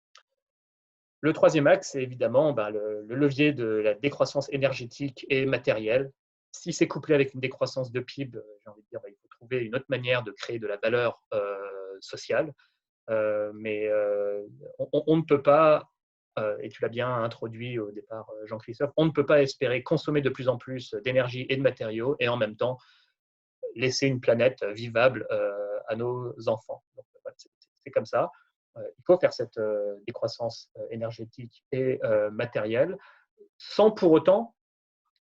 Le troisième axe, c'est évidemment le levier de la décroissance énergétique et matérielle. Si c'est couplé avec une décroissance de PIB, j'ai envie de dire, il faut trouver une autre manière de créer de la valeur sociale. Mais on ne peut pas, et tu l'as bien introduit au départ, Jean-Christophe, on ne peut pas espérer consommer de plus en plus d'énergie et de matériaux et en même temps laisser une planète vivable à nos enfants. Donc, c'est comme ça. Il faut faire cette décroissance énergétique et matérielle sans pour autant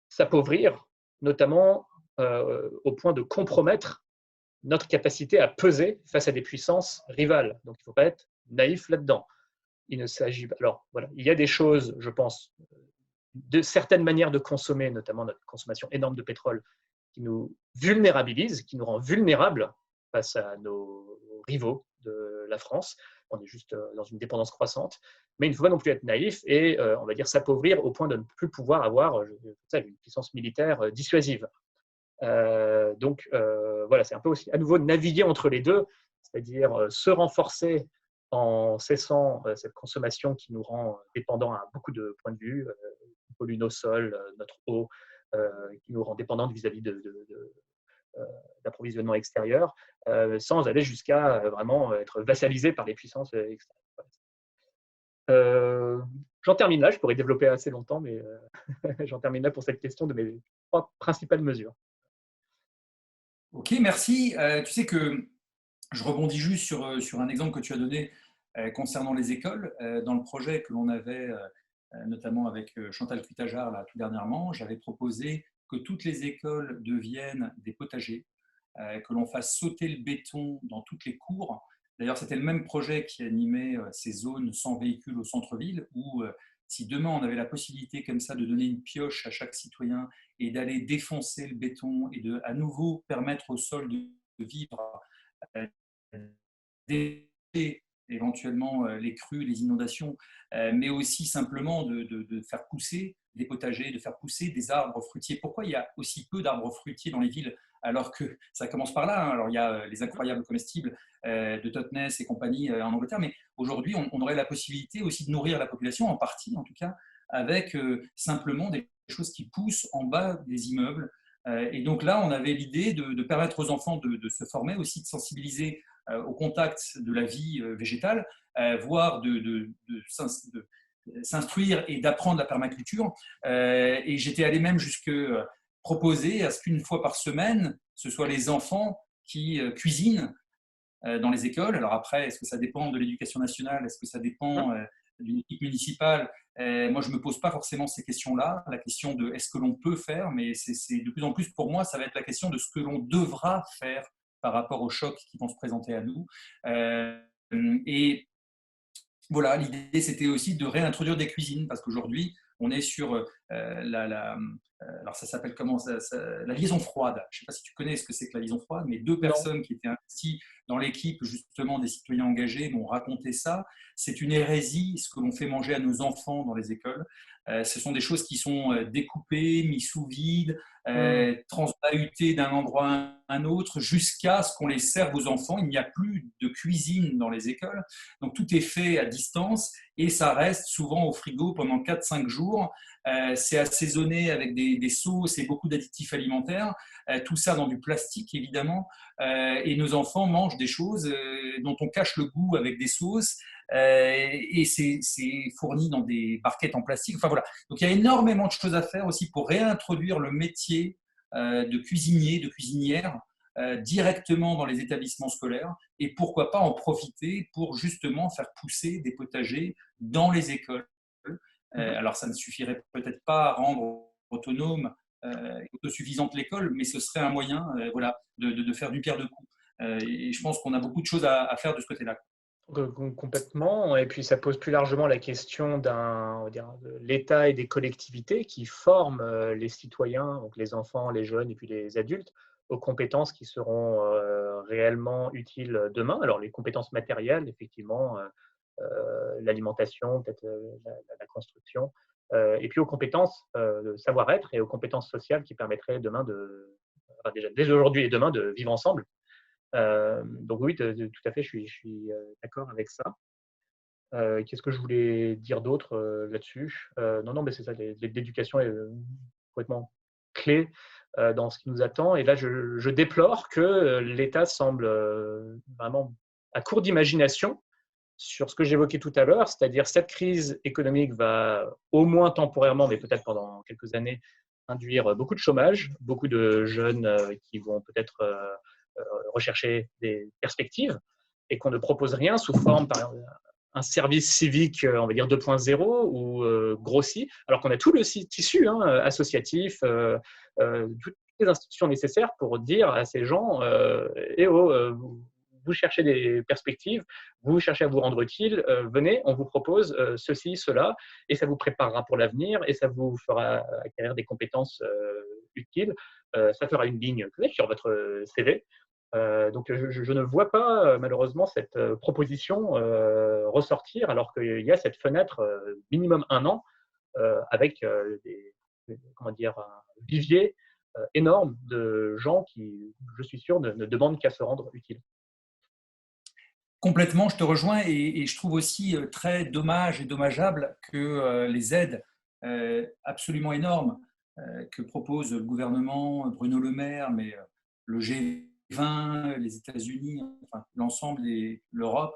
s'appauvrir, notamment au point de compromettre notre capacité à peser face à des puissances rivales. Donc, il ne faut pas être naïf là-dedans. Il ne s'agit pas. Alors, voilà, il y a des choses, je pense, de certaines manières de consommer, notamment notre consommation énorme de pétrole, qui nous vulnérabilise, qui nous rend vulnérables face à nos rivaux de la France. On est juste dans une dépendance croissante, mais il ne faut pas non plus être naïf et, on va dire, s'appauvrir au point de ne plus pouvoir avoir une puissance militaire dissuasive. Donc, voilà, c'est un peu aussi à nouveau naviguer entre les deux, c'est-à-dire se renforcer en cessant cette consommation qui nous rend dépendants à beaucoup de points de vue, qui pollue nos sols, notre eau, qui nous rend dépendants vis-à-vis d'approvisionnement extérieur, sans aller jusqu'à vraiment être vassalisé par les puissances extérieures. J'en termine là, je pourrais développer assez longtemps, mais j'en termine là pour cette question de mes 3 principales mesures. Ok, merci. Tu sais que je rebondis juste sur un exemple que tu as donné concernant les écoles. Dans le projet que l'on avait, notamment avec Chantal Cutajar là, tout dernièrement, j'avais proposé que toutes les écoles deviennent des potagers, que l'on fasse sauter le béton dans toutes les cours. D'ailleurs, c'était le même projet qui animait ces zones sans véhicules au centre-ville, où si demain on avait la possibilité comme ça de donner une pioche à chaque citoyen et d'aller défoncer le béton et de à nouveau permettre au sol de vivre, éventuellement les crues, les inondations, mais aussi simplement de faire pousser des potagers, de faire pousser des arbres fruitiers. Pourquoi il y a aussi peu d'arbres fruitiers dans les villes alors que ça commence par là, hein. Alors il y a les incroyables comestibles de Totnes et compagnie en Angleterre, mais aujourd'hui on aurait la possibilité aussi de nourrir la population, en partie en tout cas, avec simplement des choses qui poussent en bas des immeubles. Et donc là, on avait l'idée de permettre aux enfants de se former, aussi de sensibiliser au contact de la vie végétale, voire de s'instruire et d'apprendre la permaculture. Et j'étais allé même jusque proposer à ce qu'une fois par semaine, ce soit les enfants qui cuisinent dans les écoles. Alors après, est-ce que ça dépend de l'éducation nationale? Est-ce que ça dépend d'une équipe municipale? Moi, je ne me pose pas forcément ces questions-là. La question de est-ce que l'on peut faire, mais c'est de plus en plus pour moi, ça va être la question de ce que l'on devra faire par rapport aux chocs qui vont se présenter à nous. Et voilà, l'idée, c'était aussi de réintroduire des cuisines, parce qu'aujourd'hui, on est sur alors ça s'appelle comment la liaison froide. Je ne sais pas si tu connais ce que c'est que la liaison froide, mais 2 personnes qui étaient investies dans l'équipe, justement des citoyens engagés, m'ont raconté ça. C'est une hérésie, ce que l'on fait manger à nos enfants dans les écoles. Ce sont des choses qui sont découpées, mises sous vide, transbahutés d'un endroit à un autre, jusqu'à ce qu'on les serve aux enfants. Il n'y a plus de cuisine dans les écoles, donc tout est fait à distance et ça reste souvent au frigo pendant 4-5 jours. C'est assaisonné avec des sauces et beaucoup d'additifs alimentaires, tout ça dans du plastique évidemment, et nos enfants mangent des choses dont on cache le goût avec des sauces, et c'est fourni dans des barquettes en plastique. Enfin voilà. Donc il y a énormément de choses à faire aussi pour réintroduire le métier de cuisinier, de cuisinière directement dans les établissements scolaires, et pourquoi pas en profiter pour justement faire pousser des potagers dans les écoles. Alors ça ne suffirait peut-être pas à rendre autonome et autosuffisante l'école, mais ce serait un moyen voilà, de faire d'une pierre deux coups. Et je pense qu'on a beaucoup de choses à faire de ce côté-là. Complètement. Et puis, ça pose plus largement la question de l'État et des collectivités qui forment les citoyens, donc les enfants, les jeunes et puis les adultes, aux compétences qui seront réellement utiles demain. Alors, les compétences matérielles, effectivement, l'alimentation, peut-être la construction, et puis aux compétences de savoir-être et aux compétences sociales qui permettraient demain enfin, déjà dès aujourd'hui et demain de vivre ensemble. Donc oui, tout à fait, je suis d'accord avec ça. Qu'est-ce que je voulais dire d'autre là-dessus? Non, mais c'est ça, l'éducation est complètement clé dans ce qui nous attend. Et là, je déplore que l'État semble vraiment à court d'imagination sur ce que j'évoquais tout à l'heure, c'est-à-dire cette crise économique va au moins temporairement, mais peut-être pendant quelques années, induire beaucoup de chômage, beaucoup de jeunes qui vont peut-être rechercher des perspectives et qu'on ne propose rien sous forme, par exemple, un service civique, on va dire 2.0 ou grossi, alors qu'on a tout le tissu associatif, toutes les institutions nécessaires pour dire à ces gens vous cherchez des perspectives, vous cherchez à vous rendre utile, venez, on vous propose ceci, cela, et ça vous préparera pour l'avenir et ça vous fera acquérir des compétences utiles. Ça fera une ligne sur votre CV. Donc, je ne vois pas malheureusement cette proposition ressortir alors qu'il y a cette fenêtre minimum 1 an avec comment dire, un vivier énorme de gens qui, je suis sûr, ne demandent qu'à se rendre utiles. Complètement, je te rejoins et je trouve aussi très dommage et dommageable que les aides absolument énormes que propose le gouvernement, Bruno Le Maire, mais le G20, les États-Unis, enfin, l'ensemble et l'Europe,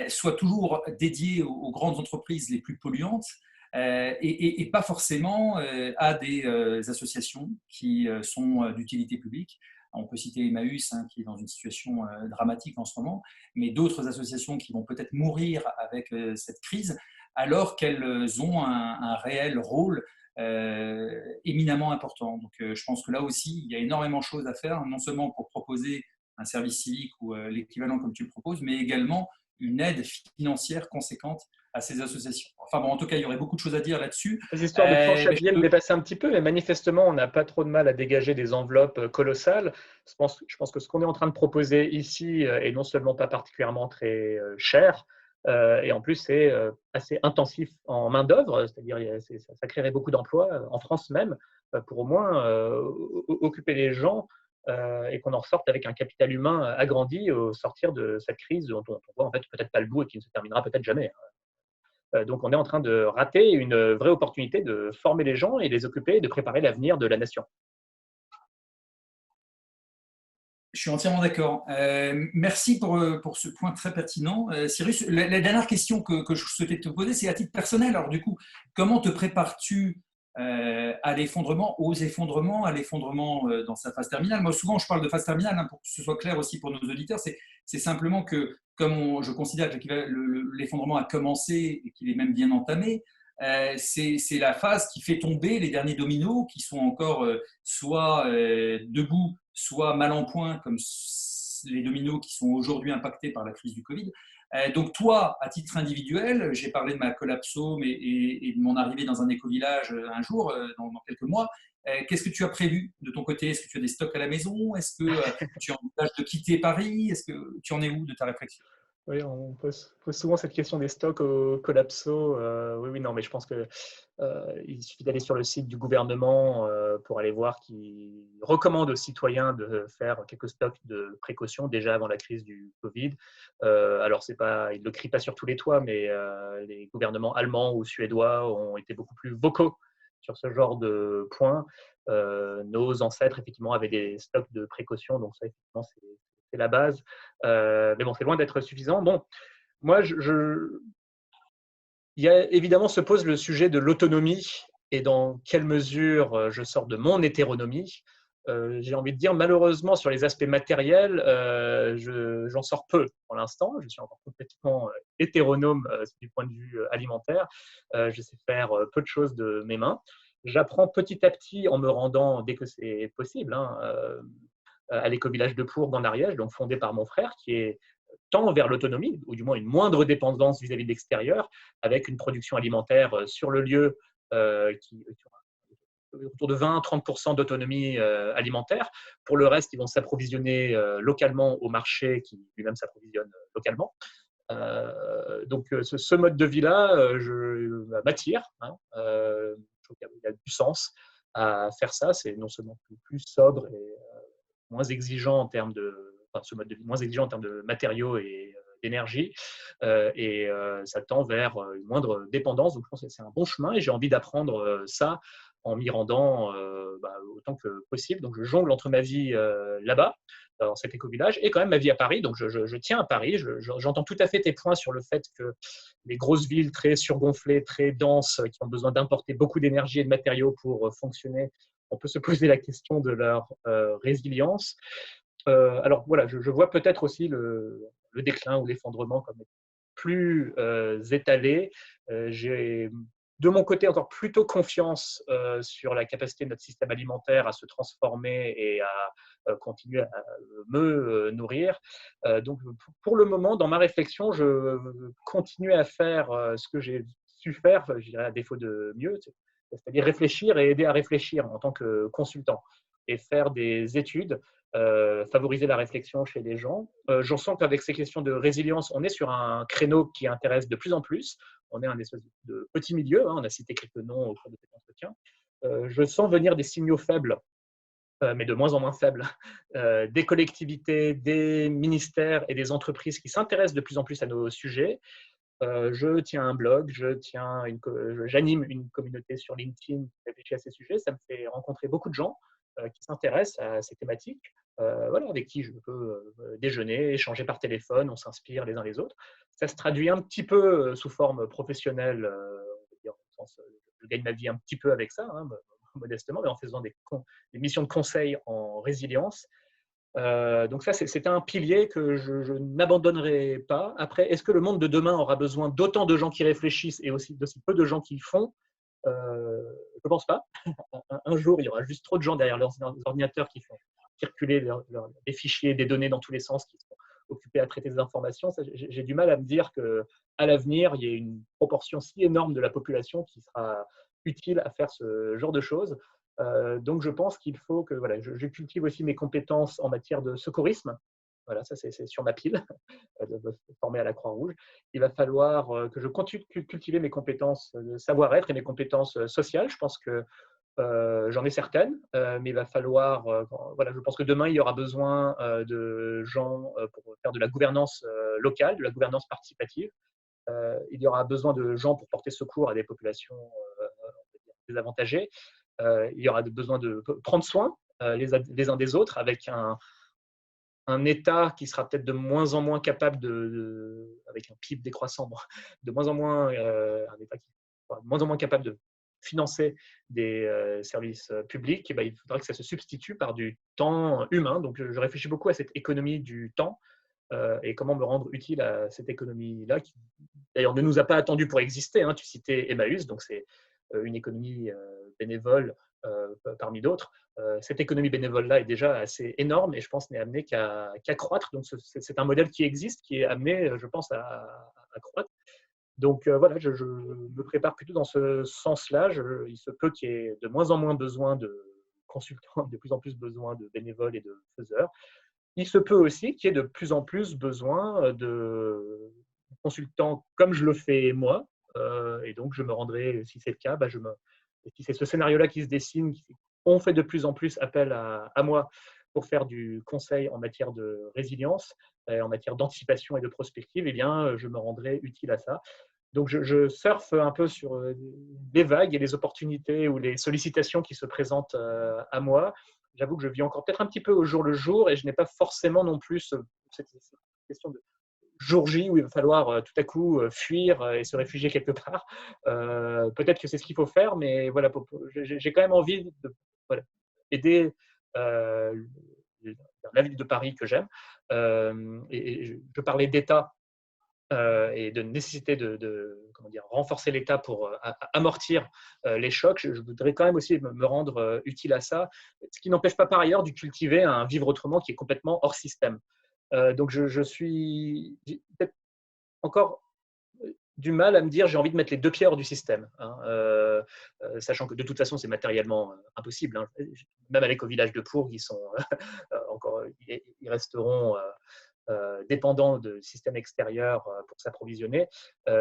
soient toujours dédiées aux grandes entreprises les plus polluantes et pas forcément à des associations qui sont d'utilité publique. On peut citer Emmaüs, qui est dans une situation dramatique en ce moment, mais d'autres associations qui vont peut-être mourir avec cette crise, alors qu'elles ont un réel rôle éminemment important. Donc, je pense que là aussi, il y a énormément de choses à faire, non seulement pour proposer un service civique ou l'équivalent comme tu le proposes, mais également une aide financière conséquente à ces associations. Enfin bon, en tout cas, il y aurait beaucoup de choses à dire là-dessus. Les histoires de planche à billets me dépassaient un petit peu, mais manifestement, on n'a pas trop de mal à dégager des enveloppes colossales. Je pense que ce qu'on est en train de proposer ici est non seulement pas particulièrement très cher, et en plus, c'est assez intensif en main-d'œuvre, c'est-à-dire ça créerait beaucoup d'emplois en France même, pour au moins occuper les gens et qu'on en ressorte avec un capital humain agrandi au sortir de cette crise dont on voit en fait peut-être pas le bout et qui ne se terminera peut-être jamais. Donc, on est en train de rater une vraie opportunité de former les gens et les occuper et de préparer l'avenir de la nation. Je suis entièrement d'accord. Merci pour ce point très pertinent. Cyrus, la dernière question que je souhaitais te poser, c'est à titre personnel. Alors du coup, comment te prépares-tu à l'effondrement, à l'effondrement dans sa phase terminale? Moi, souvent, je parle de phase terminale, pour que ce soit clair aussi pour nos auditeurs. C'est simplement que, comme je considère que l'effondrement a commencé et qu'il est même bien entamé, c'est la phase qui fait tomber les derniers dominos qui sont encore soit debout, soit mal en point, comme les dominos qui sont aujourd'hui impactés par la crise du Covid. Donc toi, à titre individuel, j'ai parlé de ma collapsome et de mon arrivée dans un éco-village un jour, dans quelques mois. Qu'est-ce que tu as prévu de ton côté? Est-ce que tu as des stocks à la maison? Est-ce que tu envisages de quitter Paris? Est-ce que tu en es où de ta réflexion? Oui, on pose souvent cette question des stocks au collapso. Oui, oui, non, mais je pense que il suffit d'aller sur le site du gouvernement pour aller voir qu'il recommande aux citoyens de faire quelques stocks de précaution déjà avant la crise du Covid. Alors, c'est pas, il ne le crie pas sur tous les toits, mais les gouvernements allemands ou suédois ont été beaucoup plus vocaux sur ce genre de points. Nos ancêtres, effectivement, avaient des stocks de précaution, donc ça, effectivement, c'est la base. Mais bon, c'est loin d'être suffisant. Bon, moi, il y a évidemment se pose le sujet de l'autonomie et dans quelle mesure je sors de mon hétéronomie. J'ai envie de dire, malheureusement, sur les aspects matériels, j'en sors peu pour l'instant. Je suis encore complètement hétéronome du point de vue alimentaire. Je sais faire peu de choses de mes mains. J'apprends petit à petit en me rendant, dès que c'est possible, hein, à l'éco-village de Pourgues en Ariège, donc fondé par mon frère, qui est tend vers l'autonomie, ou du moins une moindre dépendance vis-à-vis de l'extérieur, avec une production alimentaire sur le lieu qui autour de 20-30% d'autonomie alimentaire. Pour le reste, ils vont s'approvisionner localement au marché qui lui-même s'approvisionne localement. Donc ce mode de vie-là m'attire. Hein, je trouve qu'il y a du sens à faire ça. C'est non seulement plus sobre et moins exigeant en termes de, enfin, ce mode de vie moins exigeant en termes de matériaux et d'énergie, et ça tend vers une moindre dépendance. Donc je pense que c'est un bon chemin et j'ai envie d'apprendre ça en m'y rendant autant que possible. Donc je jongle entre ma vie là-bas, dans cet éco-village, et quand même ma vie à Paris. Donc je tiens à Paris. J'entends tout à fait tes points sur le fait que les grosses villes très surgonflées, très denses, qui ont besoin d'importer beaucoup d'énergie et de matériaux pour fonctionner, on peut se poser la question de leur résilience. Alors voilà, je vois peut-être aussi le déclin ou l'effondrement comme plus étalé. J'ai de mon côté encore plutôt confiance sur la capacité de notre système alimentaire à se transformer et à continuer à me nourrir. Donc pour le moment, dans ma réflexion, je continue à faire ce que j'ai su faire, je dirais à défaut de mieux, c'est-à-dire réfléchir et aider à réfléchir en tant que consultant et faire des études, favoriser la réflexion chez les gens. J'en sens qu'avec ces questions de résilience, on est sur un créneau qui intéresse de plus en plus. On est un espèce de petit milieu, hein, on a cité quelques noms au cours de cet entretien. Je sens venir des signaux faibles, mais de moins en moins faibles, des collectivités, des ministères et des entreprises qui s'intéressent de plus en plus à nos sujets. Je tiens un blog, j'anime une communauté sur LinkedIn qui réfléchit à ces sujets. Ça me fait rencontrer beaucoup de gens qui s'intéressent à ces thématiques, voilà, avec qui je peux déjeuner, échanger par téléphone, on s'inspire les uns les autres. Ça se traduit un petit peu sous forme professionnelle, on va dire, je gagne ma vie un petit peu avec ça, hein, modestement, mais en faisant des missions de conseil en résilience. Donc ça, c'est un pilier que je n'abandonnerai pas. Après, est-ce que le monde de demain aura besoin d'autant de gens qui réfléchissent et aussi d'aussi peu de gens qui font? Je ne pense pas. Un jour, il y aura juste trop de gens derrière leurs ordinateurs qui font circuler des fichiers, des données dans tous les sens, qui sont occupés à traiter des informations. J'ai du mal à me dire qu'à l'avenir, il y ait une proportion si énorme de la population qui sera utile à faire ce genre de choses. Donc, je pense qu'il faut que voilà, je cultive aussi mes compétences en matière de secourisme. Voilà, ça, c'est sur ma pile, de me former à la Croix-Rouge. Il va falloir que je continue de cultiver mes compétences de savoir-être et mes compétences sociales. Je pense que j'en ai certaines, mais il va falloir, voilà, je pense que demain, il y aura besoin de gens pour faire de la gouvernance locale, de la gouvernance participative. Il y aura besoin de gens pour porter secours à des populations désavantagées. Il y aura besoin de prendre soin les uns des autres avec un État qui sera peut-être de moins en moins capable avec un PIB décroissant, de moins en moins, un État qui sera de moins en moins capable de financer des services publics, et ben, il faudra que ça se substitue par du temps humain. Donc, je réfléchis beaucoup à cette économie du temps et comment me rendre utile à cette économie-là, qui d'ailleurs ne nous a pas attendu pour exister. Hein. Tu citais Emmaüs, donc c'est une économie bénévole parmi d'autres. Cette économie bénévole-là est déjà assez énorme et je pense n'est amenée qu'à croître. Donc, c'est un modèle qui existe, qui est amené, je pense, à croître. Donc, voilà, je me prépare plutôt dans ce sens-là. Il se peut qu'il y ait de moins en moins besoin de consultants, de plus en plus besoin de bénévoles et de faiseurs. il se peut aussi qu'il y ait de plus en plus besoin de consultants comme je le fais moi. Et donc, je me rendrai, si c'est le cas, si c'est ce scénario-là qui se dessine, on fait de plus en plus appel à moi pour faire du conseil en matière de résilience, en matière d'anticipation et de prospective, eh bien, je me rendrai utile à ça. Donc, je surfe un peu sur les vagues et les opportunités ou les sollicitations qui se présentent à moi. J'avoue que je vis encore peut-être un petit peu au jour le jour et je n'ai pas forcément non plus cette question de jour J où il va falloir tout à coup fuir et se réfugier quelque part. Peut-être que c'est ce qu'il faut faire, mais voilà, j'ai quand même envie de voilà, aider la ville de Paris que j'aime. Et je parlais d'État et de nécessité comment dire, renforcer l'État pour amortir les chocs. Je voudrais quand même aussi me rendre utile à ça, ce qui n'empêche pas par ailleurs de cultiver un vivre autrement qui est complètement hors système. Donc je suis peut-être encore du mal à me dire j'ai envie de mettre les deux pieds hors du système, hein, sachant que de toute façon c'est matériellement impossible, hein. Même avec au village de Pourgues, ils sont encore, ils resteront dépendants de systèmes extérieurs pour s'approvisionner.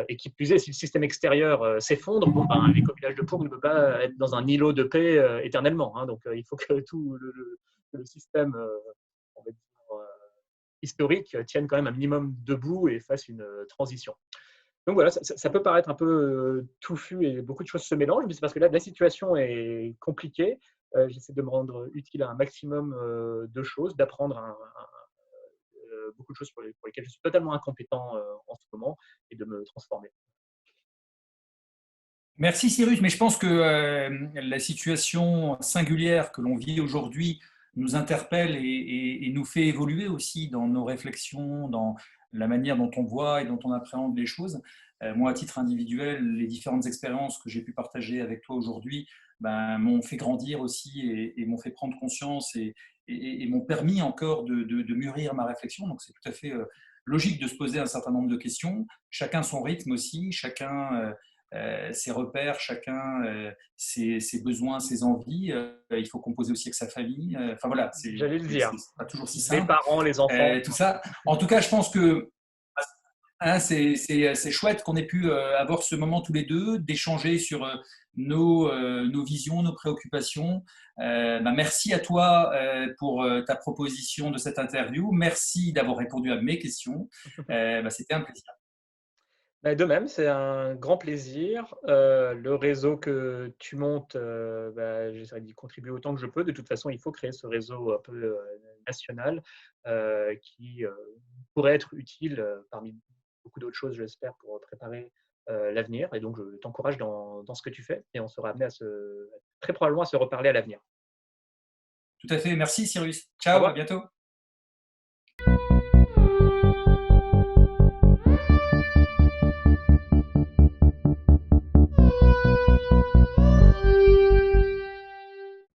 Et qui plus est, si le système extérieur s'effondre, bon, ben, l'éco-village de Pourgues ne peut pas être dans un îlot de paix éternellement, hein. Donc il faut que tout le système on va dire, historique tienne quand même un minimum debout et fasse une transition. Donc voilà, ça peut paraître un peu touffu et beaucoup de choses se mélangent, mais c'est parce que là, la situation est compliquée. J'essaie de me rendre utile à un maximum de choses, d'apprendre beaucoup de choses pour lesquelles je suis totalement incompétent en ce moment et de me transformer. Merci Cyrus, mais je pense que la situation singulière que l'on vit aujourd'hui nous interpelle et nous fait évoluer aussi dans nos réflexions, dans la manière dont on voit et dont on appréhende les choses. Moi, à titre individuel, les différentes expériences que j'ai pu partager avec toi aujourd'hui m'ont fait grandir aussi et m'ont fait prendre conscience et m'ont permis encore de mûrir ma réflexion. Donc c'est tout à fait logique de se poser un certain nombre de questions, chacun son rythme aussi, chacun ses repères, chacun ses besoins, ses envies. Il faut composer aussi avec sa famille. Enfin voilà, J'allais le dire. c'est pas toujours si Les simple. parents, les enfants. Tout ça. En tout cas, je pense que hein, c'est chouette qu'on ait pu avoir ce moment tous les deux, d'échanger sur nos visions, nos préoccupations. Merci à toi pour ta proposition de cette interview. Merci d'avoir répondu à mes questions. C'était un plaisir. De même, c'est un grand plaisir. Le réseau que tu montes, j'essaierai d'y contribuer autant que je peux. De toute façon, il faut créer ce réseau un peu national qui pourrait être utile parmi beaucoup d'autres choses, j'espère, pour préparer l'avenir. Et donc, je t'encourage dans ce que tu fais et on sera amené très probablement à se reparler à l'avenir. Tout à fait. Merci Cyrus. Au Ciao, revoir. à bientôt.